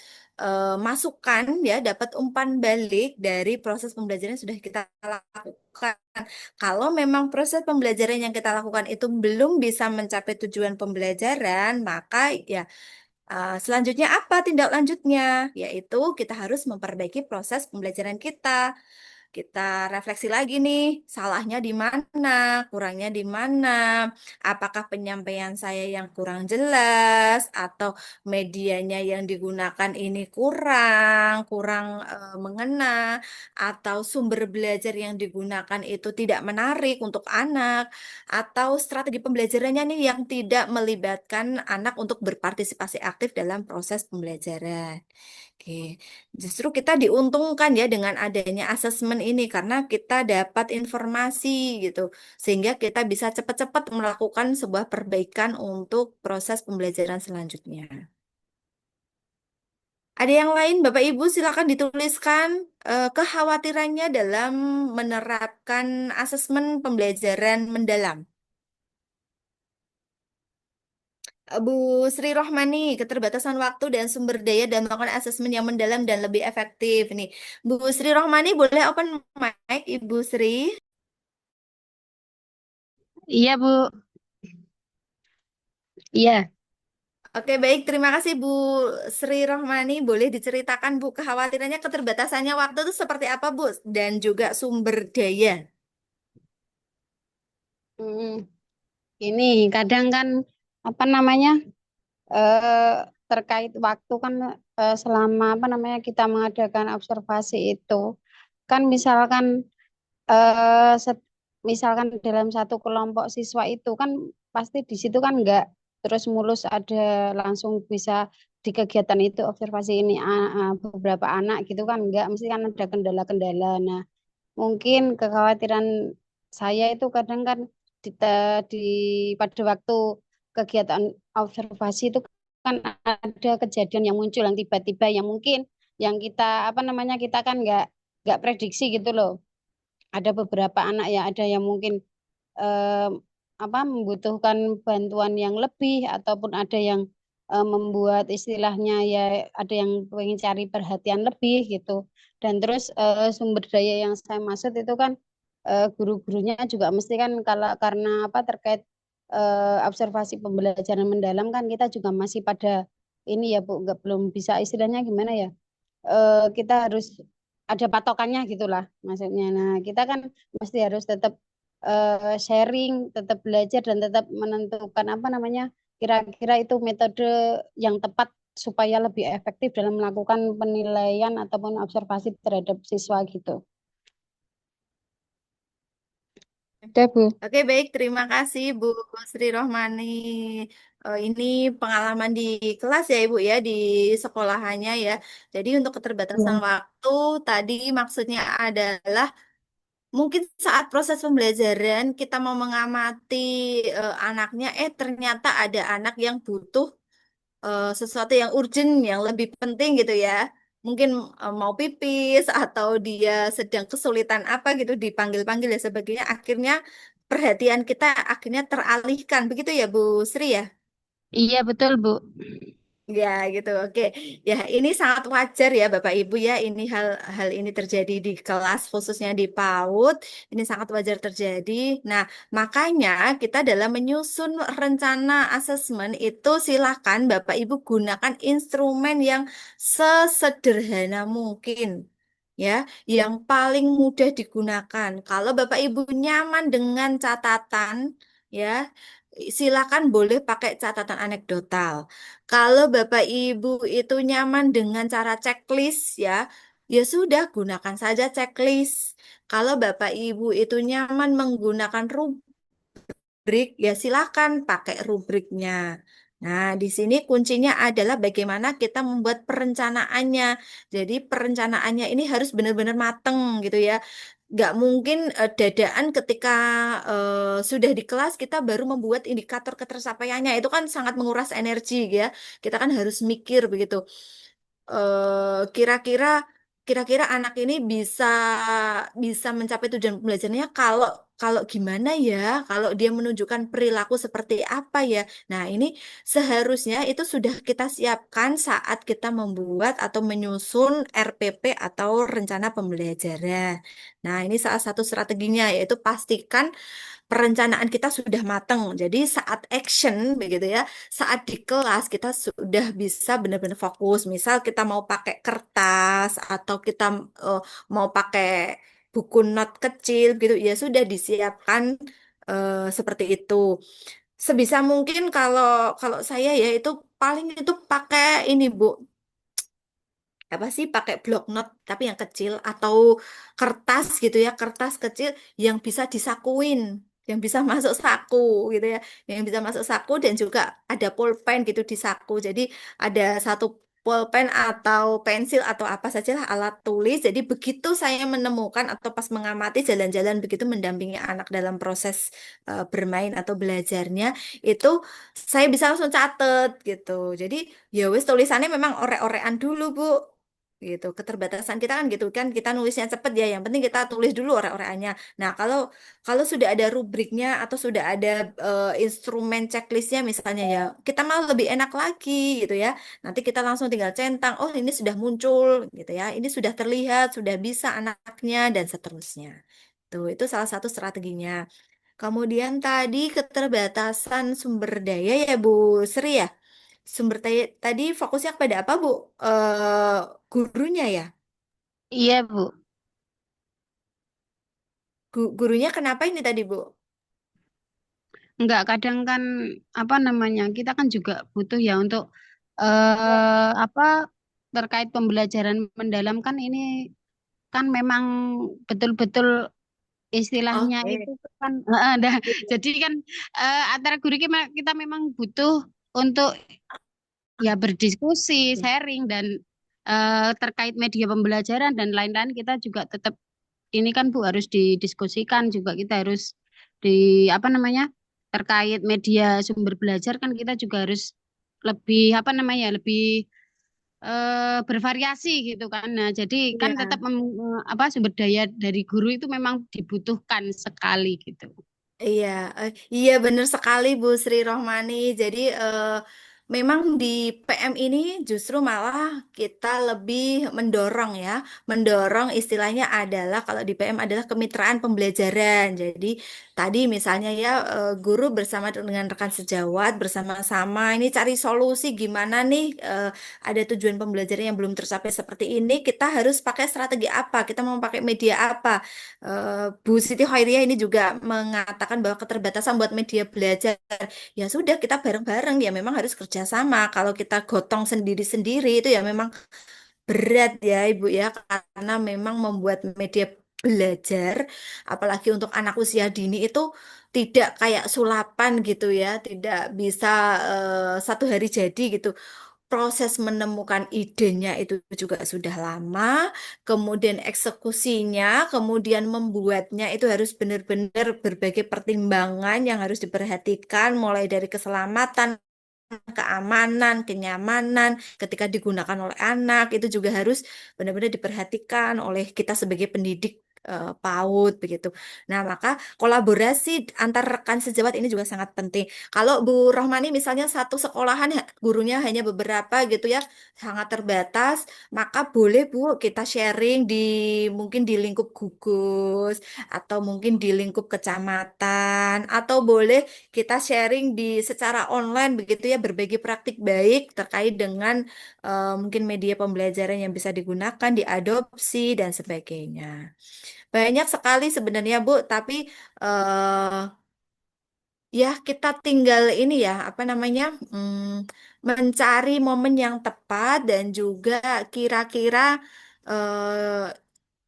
masukan ya, dapat umpan balik dari proses pembelajaran yang sudah kita lakukan. Kalau memang proses pembelajaran yang kita lakukan itu belum bisa mencapai tujuan pembelajaran, maka ya selanjutnya apa tindak lanjutnya? Yaitu kita harus memperbaiki proses pembelajaran kita. Kita refleksi lagi nih, salahnya di mana, kurangnya di mana, apakah penyampaian saya yang kurang jelas, atau medianya yang digunakan ini kurang mengena, atau sumber belajar yang digunakan itu tidak menarik untuk anak, atau strategi pembelajarannya nih yang tidak melibatkan anak untuk berpartisipasi aktif dalam proses pembelajaran. Oke, justru kita diuntungkan ya dengan adanya asesmen ini karena kita dapat informasi gitu, sehingga kita bisa cepat-cepat melakukan sebuah perbaikan untuk proses pembelajaran selanjutnya. Ada yang lain, Bapak Ibu, silakan dituliskan kekhawatirannya dalam menerapkan asesmen pembelajaran mendalam. Bu Sri Rohmani, keterbatasan waktu dan sumber daya dan melakukan asesmen yang mendalam dan lebih efektif. Nih, Bu Sri Rohmani boleh open mic, Ibu Sri? Iya, Bu. Iya. Oke, baik. Terima kasih Bu Sri Rohmani. Boleh diceritakan Bu kekhawatirannya keterbatasannya waktu itu seperti apa Bu? Dan juga sumber daya. Hmm, ini kadang kan apa namanya eh, terkait waktu kan selama apa namanya kita mengadakan observasi itu kan eh, set- misalkan dalam satu kelompok siswa itu kan pasti di situ kan nggak terus mulus ada langsung bisa di kegiatan itu observasi ini beberapa anak gitu kan nggak mesti kan ada kendala-kendala. Nah, mungkin kekhawatiran saya itu kadang kan di, di pada waktu kegiatan observasi itu kan ada kejadian yang muncul yang tiba-tiba yang mungkin yang kita apa namanya kita kan nggak prediksi gitu loh. Ada beberapa anak ya ada yang mungkin eh, apa membutuhkan bantuan yang lebih ataupun ada yang membuat istilahnya ya ada yang pengen cari perhatian lebih gitu dan terus sumber daya yang saya maksud itu kan guru-gurunya juga mesti kan kalau karena apa terkait observasi pembelajaran mendalam kan kita juga masih pada ini ya Bu nggak belum bisa istilahnya gimana ya kita harus ada patokannya gitulah maksudnya. Nah, kita kan mesti harus tetap sharing, tetap belajar dan tetap menentukan apa namanya kira-kira itu metode yang tepat supaya lebih efektif dalam melakukan penilaian ataupun observasi terhadap siswa gitu. Udah, Bu. Oke, baik. Terima kasih Bu Sri Rohmani. Ini pengalaman di kelas ya Ibu ya, di sekolahannya ya. Jadi untuk keterbatasan Ya. waktu tadi maksudnya adalah mungkin saat proses pembelajaran kita mau mengamati anaknya, ternyata ada anak yang butuh sesuatu yang urgent, yang lebih penting gitu ya. Mungkin mau pipis atau dia sedang kesulitan apa gitu dipanggil-panggil ya sebagainya. Akhirnya perhatian kita akhirnya teralihkan. Begitu ya Bu Sri ya? Iya, betul, Bu. Ya gitu, oke. Ya ini sangat wajar ya Bapak Ibu ya. Ini hal ini terjadi di kelas khususnya di PAUD. Ini sangat wajar terjadi. Nah makanya kita dalam menyusun rencana asesmen itu silakan Bapak Ibu gunakan instrumen yang sesederhana mungkin. Ya, yang paling mudah digunakan. Kalau Bapak Ibu nyaman dengan catatan, ya, silakan boleh pakai catatan anekdotal. Kalau Bapak Ibu itu nyaman dengan cara checklist ya, ya sudah gunakan saja checklist. Kalau Bapak Ibu itu nyaman menggunakan rubrik, ya silakan pakai rubriknya. Nah, di sini kuncinya adalah bagaimana kita membuat perencanaannya. Jadi perencanaannya ini harus benar-benar mateng gitu ya. Nggak mungkin dadaan ketika sudah di kelas kita baru membuat indikator ketercapaiannya. Itu kan sangat menguras energi ya. Kita kan harus mikir begitu. Kira-kira kira-kira anak ini bisa bisa mencapai tujuan belajarnya kalau kalau gimana ya? Kalau dia menunjukkan perilaku seperti apa ya? Nah, ini seharusnya itu sudah kita siapkan saat kita membuat atau menyusun RPP atau rencana pembelajaran. Nah, ini salah satu strateginya yaitu pastikan perencanaan kita sudah matang. Jadi saat action begitu ya, saat di kelas kita sudah bisa benar-benar fokus. Misal kita mau pakai kertas atau kita eh, mau pakai buku not kecil gitu, ya sudah disiapkan seperti itu. Sebisa mungkin kalau kalau saya ya itu paling itu pakai ini Bu, apa sih pakai blok not tapi yang kecil atau kertas gitu ya kertas kecil yang bisa disakuin yang bisa masuk saku gitu ya yang bisa masuk saku dan juga ada pulpen gitu di saku jadi ada satu pulpen atau pensil atau apa sajalah alat tulis jadi begitu saya menemukan atau pas mengamati jalan-jalan begitu mendampingi anak dalam proses bermain atau belajarnya itu saya bisa langsung catet gitu jadi ya wis tulisannya memang orek-orekan dulu Bu gitu. Keterbatasan kita kan gitu kan, kita nulisnya cepet ya. Yang penting kita tulis dulu ore-oreannya. Nah, kalau kalau sudah ada rubriknya atau sudah ada instrumen checklistnya misalnya ya, kita malah lebih enak lagi gitu ya. Nanti kita langsung tinggal centang, oh ini sudah muncul gitu ya, ini sudah terlihat, sudah bisa anaknya dan seterusnya. Tuh, itu salah satu strateginya. Kemudian tadi keterbatasan sumber daya ya Bu Sri ya. Sumber daya tadi fokusnya kepada apa Bu? Eh gurunya ya. Iya, Bu. Gurunya kenapa ini tadi Bu? Enggak, kadang kan apa namanya? Kita kan juga butuh ya untuk apa terkait pembelajaran mendalam kan ini kan memang betul-betul istilahnya Oke. itu kan dah. Jadi kan antara guru kita memang butuh untuk ya berdiskusi, sharing dan terkait media pembelajaran dan lain-lain kita juga tetap ini kan Bu harus didiskusikan juga kita harus di apa namanya terkait media sumber belajar kan kita juga harus lebih apa namanya lebih bervariasi gitu kan. Nah, jadi kan tetap Iya. apa sumber daya dari guru itu memang dibutuhkan sekali gitu. Iya, iya benar sekali Bu Sri Rohmani. Jadi memang di PM ini justru malah kita lebih mendorong ya, mendorong istilahnya adalah kalau di PM adalah kemitraan pembelajaran. Jadi tadi misalnya ya guru bersama dengan rekan sejawat bersama-sama ini cari solusi gimana nih ada tujuan pembelajaran yang belum tercapai seperti ini, kita harus pakai strategi apa, kita mau pakai media apa. Bu Siti Hoiriah ini juga mengatakan bahwa keterbatasan buat media belajar. Ya sudah, kita bareng-bareng ya memang harus kerjasama. Kalau kita gotong sendiri-sendiri itu ya memang berat ya Ibu ya, karena memang membuat media belajar, apalagi untuk anak usia dini itu tidak kayak sulapan gitu ya, tidak bisa satu hari jadi gitu. Proses menemukan idenya itu juga sudah lama, kemudian eksekusinya, kemudian membuatnya itu harus benar-benar berbagai pertimbangan yang harus diperhatikan, mulai dari keselamatan, keamanan, kenyamanan ketika digunakan oleh anak itu juga harus benar-benar diperhatikan oleh kita sebagai pendidik PAUD begitu. Nah, maka kolaborasi antar rekan sejawat ini juga sangat penting. Kalau Bu Rohmani misalnya satu sekolahan gurunya hanya beberapa gitu ya, sangat terbatas, maka boleh Bu kita sharing di mungkin di lingkup gugus atau mungkin di lingkup kecamatan atau boleh kita sharing di secara online begitu ya berbagi praktik baik terkait dengan mungkin media pembelajaran yang bisa digunakan, diadopsi dan sebagainya. Banyak sekali sebenarnya Bu, tapi eh, ya kita tinggal ini ya apa namanya mencari momen yang tepat dan juga kira-kira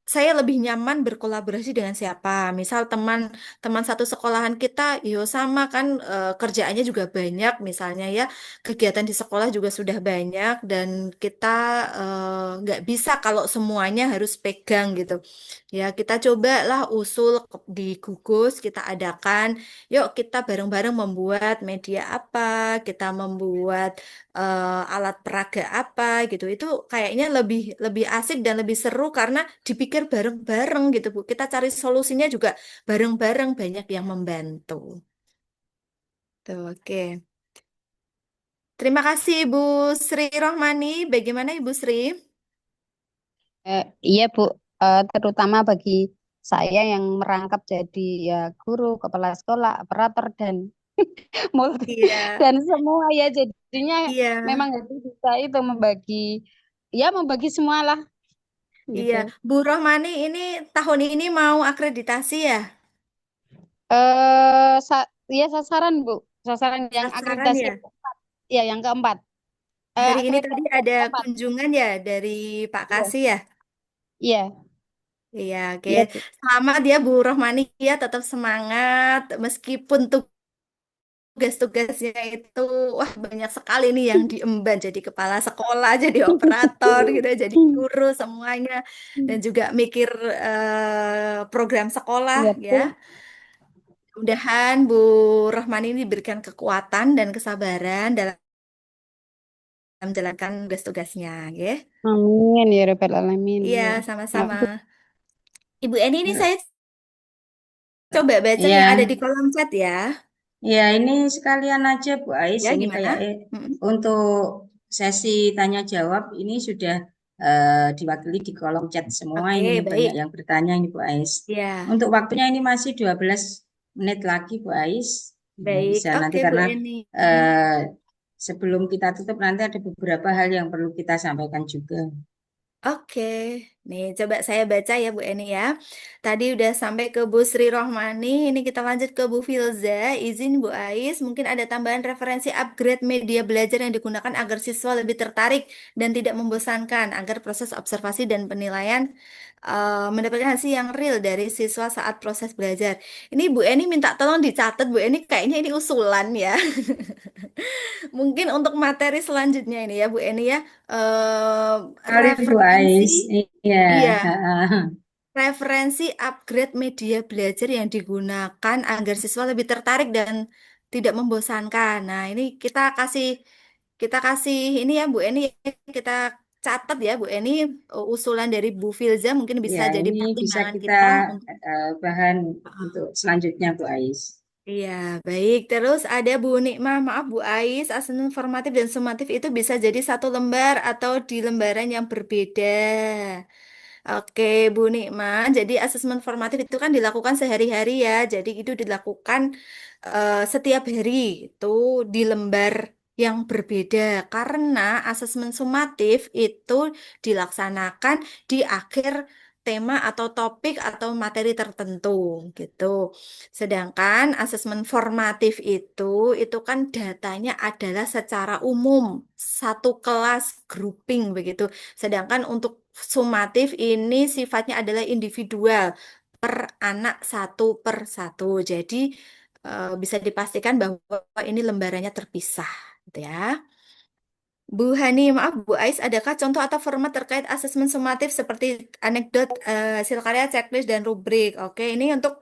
saya lebih nyaman berkolaborasi dengan siapa. Misal teman satu sekolahan kita, yo sama kan kerjaannya juga banyak, misalnya ya kegiatan di sekolah juga sudah banyak dan kita nggak bisa kalau semuanya harus pegang gitu. Ya kita cobalah usul di gugus kita adakan. Yuk kita bareng-bareng membuat media apa, kita membuat alat peraga apa gitu. Itu kayaknya lebih lebih asik dan lebih seru karena dipikir bareng-bareng gitu Bu. Kita cari solusinya juga bareng-bareng banyak yang membantu. Tuh, oke. Terima kasih Ibu Sri Rohmani. Bagaimana Ibu Sri? Iya Bu, terutama bagi saya yang merangkap jadi ya guru, kepala sekolah, operator dan multi Iya, dan semua ya jadinya iya, memang harus bisa itu membagi ya membagi semua lah iya. gitu. Bu Rohmani ini tahun ini mau akreditasi ya? Ya sasaran Bu, sasaran yang Sasaran akreditasi ya? ya yang keempat. Hari ini Akreditasi tadi yang ada keempat. kunjungan ya dari Pak Iya, Kasih ya? iya, Iya, oke. iya Bu. Selamat ya Bu Rohmani ya, tetap semangat meskipun tugas-tugasnya itu wah banyak sekali nih yang diemban jadi kepala sekolah, jadi operator gitu, jadi guru semuanya dan juga mikir program sekolah Iya ya. Bu. Mudahan Bu Rohmani ini diberikan kekuatan dan kesabaran dalam menjalankan tugas-tugasnya, ya. Amin ya Rabbal Alamin. Iya, Ya. sama-sama. Ibu Eni, ini saya coba baca Iya, yang ada di kolom chat ya. ya ini sekalian aja Bu Ais, Ya, ini gimana? kayak untuk sesi tanya jawab ini sudah diwakili di kolom chat semua. Oke, Ini baik. banyak yang bertanya ini Bu Ais. Ya, Untuk waktunya ini masih 12 menit lagi Bu Ais. Ya, baik. bisa nanti Oke, Bu karena Eni. sebelum kita tutup nanti ada beberapa hal yang perlu kita sampaikan juga. Oke, nih coba saya baca ya Bu Eni ya. Tadi udah sampai ke Bu Sri Rohmani, ini kita lanjut ke Bu Filza. Izin Bu Ais, mungkin ada tambahan referensi upgrade media belajar yang digunakan agar siswa lebih tertarik dan tidak membosankan, agar proses observasi dan penilaian mendapatkan hasil yang real dari siswa saat proses belajar. Ini Bu Eni minta tolong dicatat Bu Eni, kayaknya ini usulan ya. Mungkin untuk materi selanjutnya ini ya Bu Eni ya, Kali Bu referensi, Ais, iya. iya, Heeh. referensi upgrade media belajar yang digunakan agar siswa lebih tertarik dan tidak membosankan. Nah, ini kita kasih ini ya Bu Eni, kita catat ya Bu Eni, usulan dari Bu Filza mungkin bisa Ya, jadi ini bisa pertimbangan kita kita untuk. bahan untuk selanjutnya Bu Ais. Iya, baik. Terus ada Bu Nikmah, maaf Bu Ais, asesmen formatif dan sumatif itu bisa jadi satu lembar atau di lembaran yang berbeda. Oke, Bu Nikmah. Jadi asesmen formatif itu kan dilakukan sehari-hari ya. Jadi itu dilakukan setiap hari itu di lembar yang berbeda. Karena asesmen sumatif itu dilaksanakan di akhir tema atau topik atau materi tertentu gitu. Sedangkan asesmen formatif itu kan datanya adalah secara umum, satu kelas grouping begitu. Sedangkan untuk sumatif ini sifatnya adalah individual per anak satu per satu. Jadi bisa dipastikan bahwa ini lembarannya terpisah, gitu ya. Bu Hani, maaf Bu Ais, adakah contoh atau format terkait asesmen sumatif seperti anekdot, hasil karya, checklist, dan rubrik? Oke, ini untuk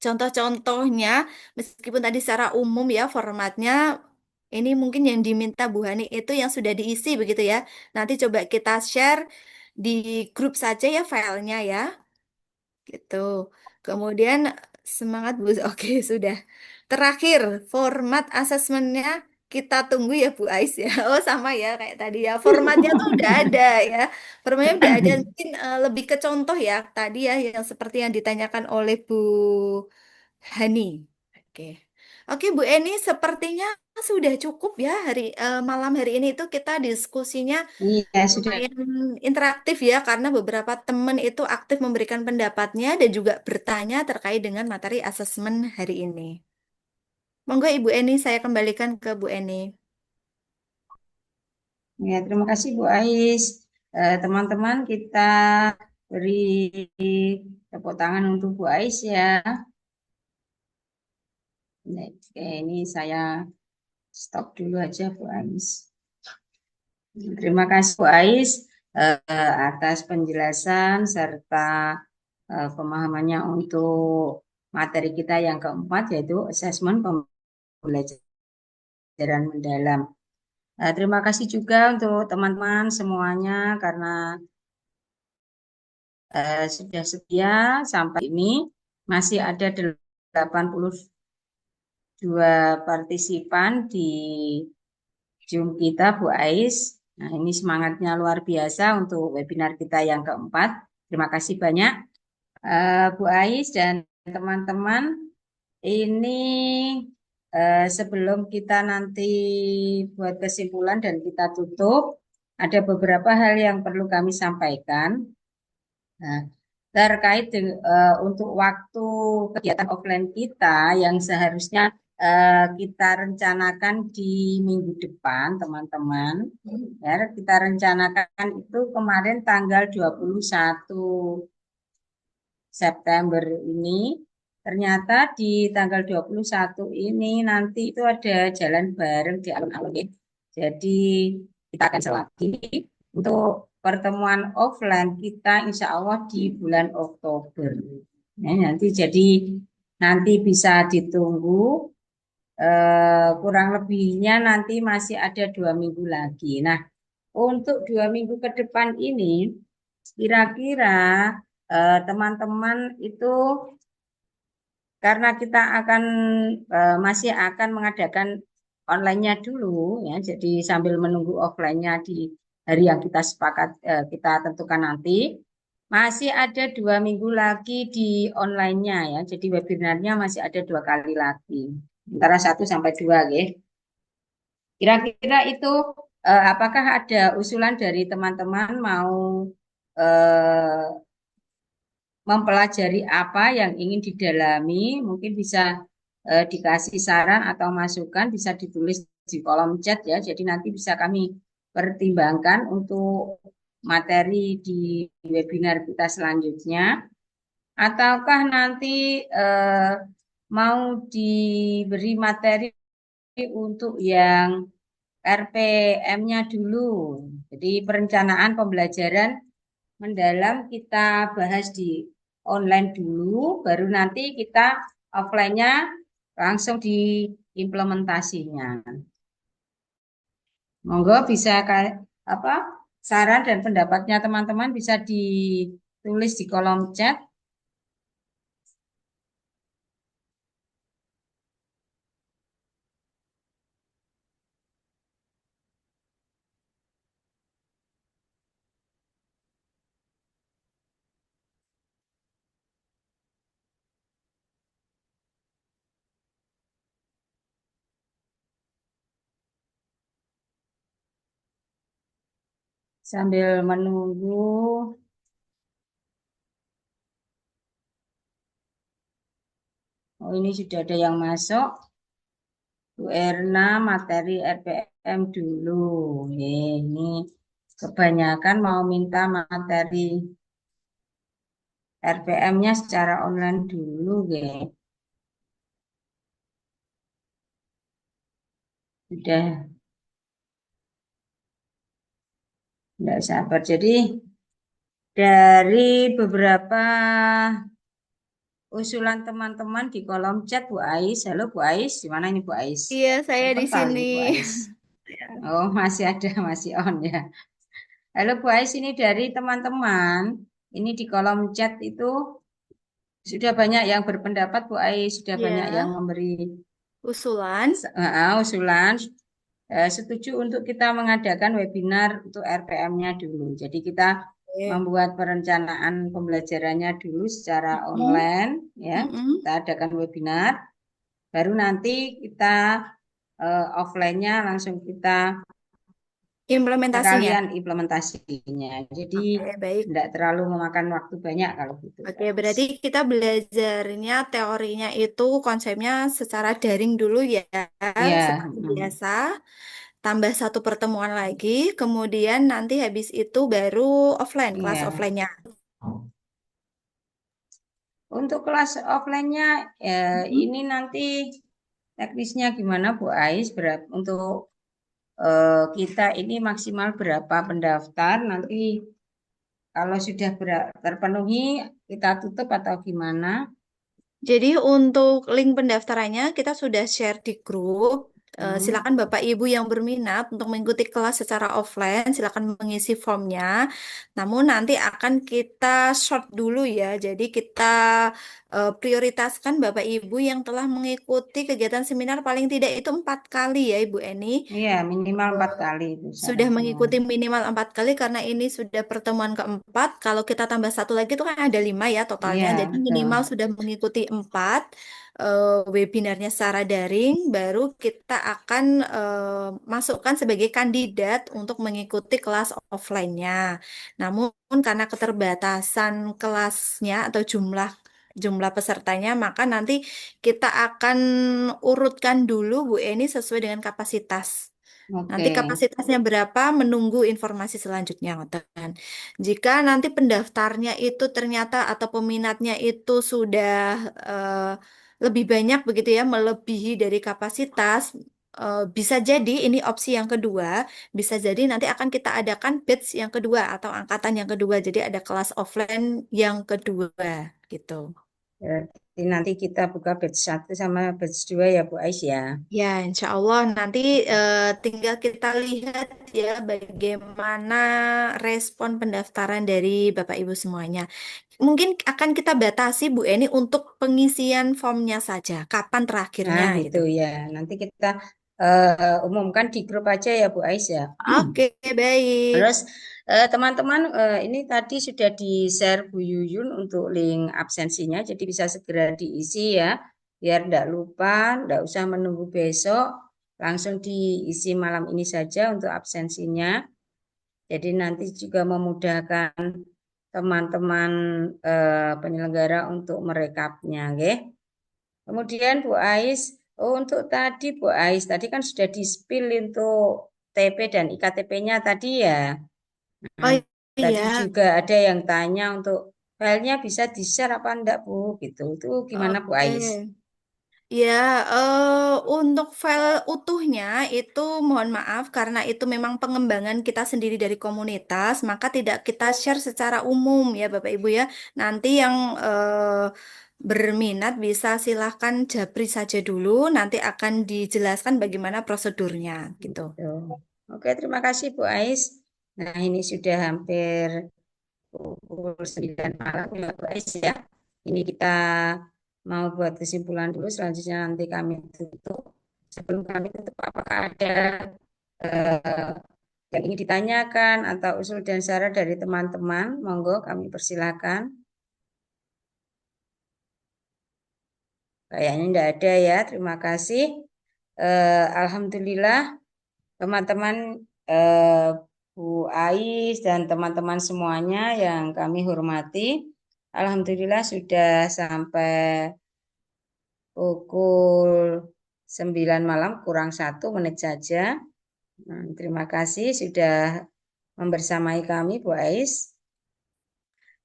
contoh-contohnya, meskipun tadi secara umum ya formatnya, ini mungkin yang diminta Bu Hani itu yang sudah diisi begitu ya. Nanti coba kita share di grup saja ya filenya ya, gitu. Kemudian semangat Bu, oke sudah. Terakhir, format asesmennya kita tunggu ya Bu Ais ya. Oh sama ya kayak tadi ya. Formatnya tuh udah ada ya. Formatnya udah ada. Mungkin lebih ke contoh ya tadi ya yang seperti yang ditanyakan oleh Bu Hani. Oke. Oke Bu Eni, sepertinya sudah cukup ya malam hari ini itu kita diskusinya Iya, sudah. lumayan interaktif ya karena beberapa teman itu aktif memberikan pendapatnya dan juga bertanya terkait dengan materi asesmen hari ini. Monggo Ibu Eni, saya kembalikan ke Bu Eni. Ya, terima kasih Bu Ais. Teman-teman kita beri tepuk tangan untuk Bu Ais ya. Oke, ini saya stop dulu aja Bu Ais. Terima kasih Bu Ais atas penjelasan serta pemahamannya untuk materi kita yang keempat yaitu asesmen pembelajaran mendalam. Terima kasih juga untuk teman-teman semuanya karena sudah setia sampai ini. Masih ada 82 partisipan di Zoom kita Bu Ais. Nah, ini semangatnya luar biasa untuk webinar kita yang keempat. Terima kasih banyak Bu Ais dan teman-teman. Ini sebelum kita nanti buat kesimpulan dan kita tutup, ada beberapa hal yang perlu kami sampaikan. Nah, terkait untuk waktu kegiatan offline kita yang seharusnya kita rencanakan di minggu depan, teman-teman. Ya, kita rencanakan itu kemarin tanggal 21 September ini. Ternyata di tanggal 21 ini nanti itu ada jalan bareng di alun-alun. Jadi kita akan lagi untuk pertemuan offline kita insya Allah di bulan Oktober. Nanti jadi nanti bisa ditunggu kurang lebihnya nanti masih ada 2 minggu lagi. Nah, untuk 2 minggu ke depan ini, kira-kira teman-teman itu karena kita akan masih akan mengadakan online-nya dulu ya. Jadi sambil menunggu offline-nya di hari yang kita kita tentukan nanti, masih ada 2 minggu lagi di online-nya ya. Jadi webinarnya masih ada 2 kali lagi, antara 1 sampai 2 ya. Kira-kira itu apakah ada usulan dari teman-teman mau eh, mempelajari apa yang ingin didalami, mungkin bisa dikasih saran atau masukan, bisa ditulis di kolom chat ya. Jadi nanti bisa kami pertimbangkan untuk materi di webinar kita selanjutnya. Ataukah nanti mau diberi materi untuk yang RPM-nya dulu. Jadi perencanaan pembelajaran mendalam kita bahas di online dulu, baru nanti kita offline-nya langsung diimplementasinya. Monggo bisa apa saran dan pendapatnya teman-teman bisa ditulis di kolom chat. Sambil menunggu. Oh, ini sudah ada yang masuk. Bu Erna, materi RPM dulu. Ini kebanyakan mau minta materi RPM-nya secara online dulu, guys. Sudah tidak sabar. Jadi dari beberapa usulan teman-teman di kolom chat, Bu Ais. Halo Bu Ais, di mana ini Bu Ais? Iya, saya di Total sini. ini Bu Ais. Oh, masih ada, masih on ya. Halo Bu Ais, ini dari teman-teman. Ini di kolom chat itu sudah banyak yang berpendapat Bu Ais, sudah banyak yang Ya, memberi usulan. usulan. Setuju untuk kita mengadakan webinar untuk RPM-nya dulu. Jadi kita Oke. membuat perencanaan pembelajarannya dulu secara Mm-mm. online, ya. Mm-mm. Kita adakan webinar, baru nanti kita offline-nya langsung kita Implementasinya. sekalian implementasinya. Jadi Oke, baik. tidak terlalu memakan waktu banyak kalau gitu. Oke, berarti kita belajarnya teorinya itu konsepnya secara daring dulu ya, Ya, seperti biasa. Tambah satu pertemuan lagi, kemudian nanti habis itu baru offline, kelas ya. offline-nya. Untuk kelas offline-nya ini nanti teknisnya gimana Bu Ais? Untuk kita ini maksimal berapa pendaftar? Nanti kalau sudah terpenuhi kita tutup atau gimana? Jadi untuk link pendaftarannya kita sudah share di grup. Silakan Bapak Ibu yang berminat untuk mengikuti kelas secara offline, silakan mengisi formnya. Namun nanti akan kita short dulu ya. Jadi kita prioritaskan Bapak Ibu yang telah mengikuti kegiatan seminar paling tidak itu 4 kali ya Ibu Eni. Iya, minimal 4 kali itu Sudah syaratnya. mengikuti minimal 4 kali karena ini sudah pertemuan keempat. Kalau kita tambah satu lagi itu kan ada 5 ya totalnya. Iya, Jadi betul. minimal sudah mengikuti 4 webinarnya secara daring. Baru kita akan masukkan sebagai kandidat untuk mengikuti kelas offline-nya. Namun karena keterbatasan kelasnya atau jumlah pesertanya, maka nanti kita akan urutkan dulu Bu Eni sesuai dengan kapasitas. Nanti Oke. kapasitasnya berapa menunggu informasi selanjutnya, ngoten. Jika nanti pendaftarnya itu ternyata atau peminatnya itu sudah eh, lebih banyak begitu ya, melebihi dari kapasitas, bisa jadi ini opsi yang kedua, bisa jadi nanti akan kita adakan batch yang kedua atau angkatan yang kedua. Jadi ada kelas offline yang kedua gitu. Nanti kita buka batch 1 sama batch 2 ya Bu Ais ya. Ya, insya Allah nanti tinggal kita lihat ya bagaimana respon pendaftaran dari Bapak Ibu semuanya. Mungkin akan kita batasi Bu Eni untuk pengisian formnya saja. Kapan terakhirnya Nah, gitu. itu ya. Nanti kita umumkan di grup aja ya Bu Ais ya. Oke, baik. Terus teman-teman ini tadi sudah di-share Bu Yuyun untuk link absensinya, jadi bisa segera diisi ya, biar tidak lupa, tidak usah menunggu besok, langsung diisi malam ini saja untuk absensinya. Jadi nanti juga memudahkan teman-teman penyelenggara untuk merekapnya, oke? Kemudian Bu Ais, untuk tadi Bu Ais, tadi kan sudah di-spill untuk TP dan IKTP-nya tadi ya. Oh Tadi iya, juga ada yang tanya untuk filenya bisa di-share apa enggak Bu, gitu. Itu gimana Bu oke. Ais? Ya, untuk file utuhnya itu mohon maaf karena itu memang pengembangan kita sendiri dari komunitas, maka tidak kita share secara umum ya Bapak Ibu ya. Nanti yang berminat bisa silahkan japri saja dulu, nanti akan dijelaskan bagaimana prosedurnya gitu. Tuh. Oke, terima kasih Bu Ais. Nah, ini sudah hampir pukul 9 malam ya Bu Ais ya. Ini kita mau buat kesimpulan dulu, selanjutnya nanti kami tutup. Sebelum kami tutup, apakah ada eh, yang ingin ditanyakan atau usul dan saran dari teman-teman? Monggo kami persilakan. Kayaknya tidak ada ya, terima kasih. Alhamdulillah teman-teman Bu Ais dan teman-teman semuanya yang kami hormati. Alhamdulillah sudah sampai pukul 9 malam kurang 1 menit saja. Nah, terima kasih sudah membersamai kami Bu Ais.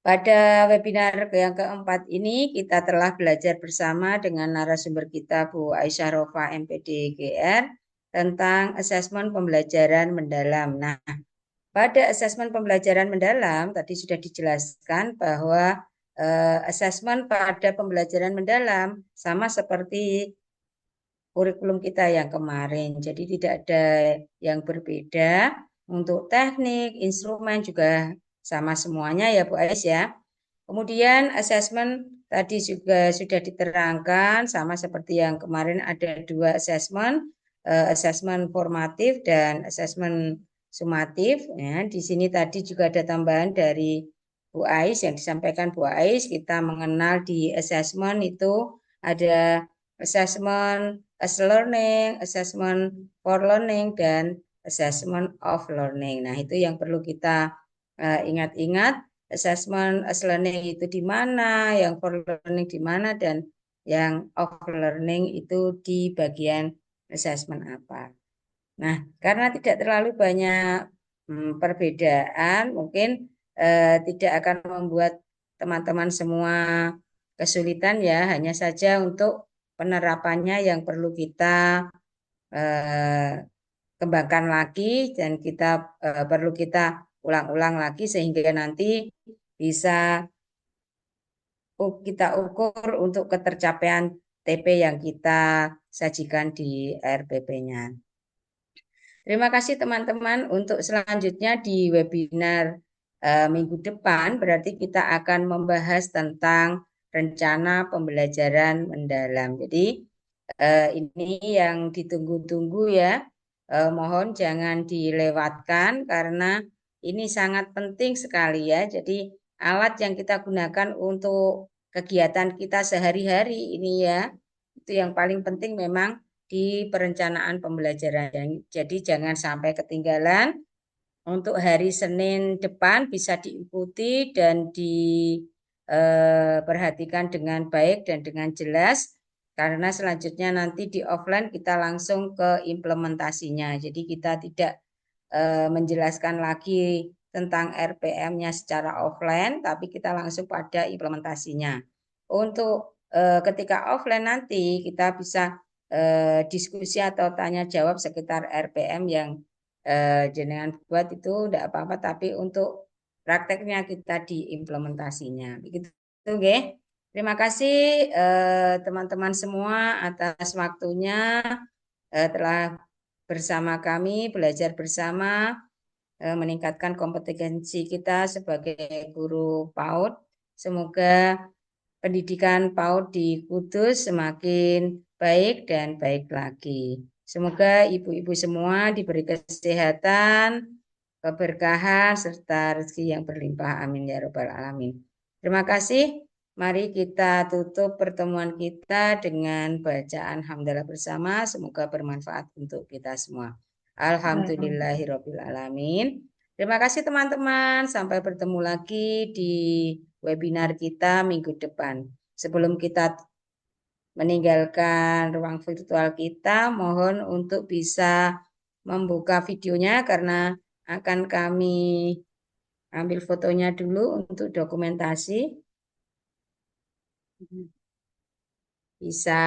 Pada webinar yang keempat ini kita telah belajar bersama dengan narasumber kita Bu Aisyah Rofa MPD GR tentang asesmen pembelajaran mendalam. Nah, pada asesmen pembelajaran mendalam tadi sudah dijelaskan bahwa asesmen pada pembelajaran mendalam sama seperti kurikulum kita yang kemarin. Jadi tidak ada yang berbeda. Untuk teknik, instrumen juga sama semuanya ya Bu Ais ya. Kemudian asesmen tadi juga sudah diterangkan sama seperti yang kemarin ada 2 asesmen, asesmen formatif dan asesmen sumatif. Ya, di sini tadi juga ada tambahan dari Bu Ais yang disampaikan Bu Ais, kita mengenal di asesmen itu ada asesmen as learning, assessment for learning, dan assessment of learning. Nah, itu yang perlu kita ingat-ingat. Assessment as learning itu di mana, yang for learning di mana, dan yang of learning itu di bagian assessment apa. Nah, karena tidak terlalu banyak perbedaan, mungkin tidak akan membuat teman-teman semua kesulitan ya, hanya saja untuk penerapannya yang perlu kita kembangkan lagi dan kita perlu kita ulang-ulang lagi sehingga nanti bisa kita ukur untuk ketercapaian TP yang kita sajikan di RPP-nya. Terima kasih teman-teman. Untuk selanjutnya di webinar minggu depan berarti kita akan membahas tentang rencana pembelajaran mendalam. Jadi ini yang ditunggu-tunggu ya. Mohon jangan dilewatkan karena ini sangat penting sekali ya. Jadi alat yang kita gunakan untuk kegiatan kita sehari-hari ini ya, itu yang paling penting memang di perencanaan pembelajaran. Jadi jangan sampai ketinggalan. Untuk hari Senin depan bisa diikuti dan diperhatikan dengan baik dan dengan jelas. Karena selanjutnya nanti di offline kita langsung ke implementasinya. Jadi kita tidak menjelaskan lagi tentang RPM-nya secara offline, tapi kita langsung pada implementasinya. Untuk ketika offline nanti kita bisa diskusi atau tanya jawab sekitar RPM yang jenengan buat itu tidak apa-apa, tapi untuk prakteknya kita di implementasinya. Begitu, oke? Terima kasih teman-teman semua atas waktunya telah bersama kami, belajar bersama, meningkatkan kompetensi kita sebagai guru PAUD. Semoga pendidikan PAUD di Kudus semakin baik dan baik lagi. Semoga ibu-ibu semua diberi kesehatan, keberkahan, serta rezeki yang berlimpah. Amin ya Rabbal Alamin. Terima kasih. Mari kita tutup pertemuan kita dengan bacaan hamdalah bersama. Semoga bermanfaat untuk kita semua. Alhamdulillahirabbil alamin. Terima kasih teman-teman. Sampai bertemu lagi di webinar kita minggu depan. Sebelum kita meninggalkan ruang virtual kita, mohon untuk bisa membuka videonya karena akan kami ambil fotonya dulu untuk dokumentasi. Bisa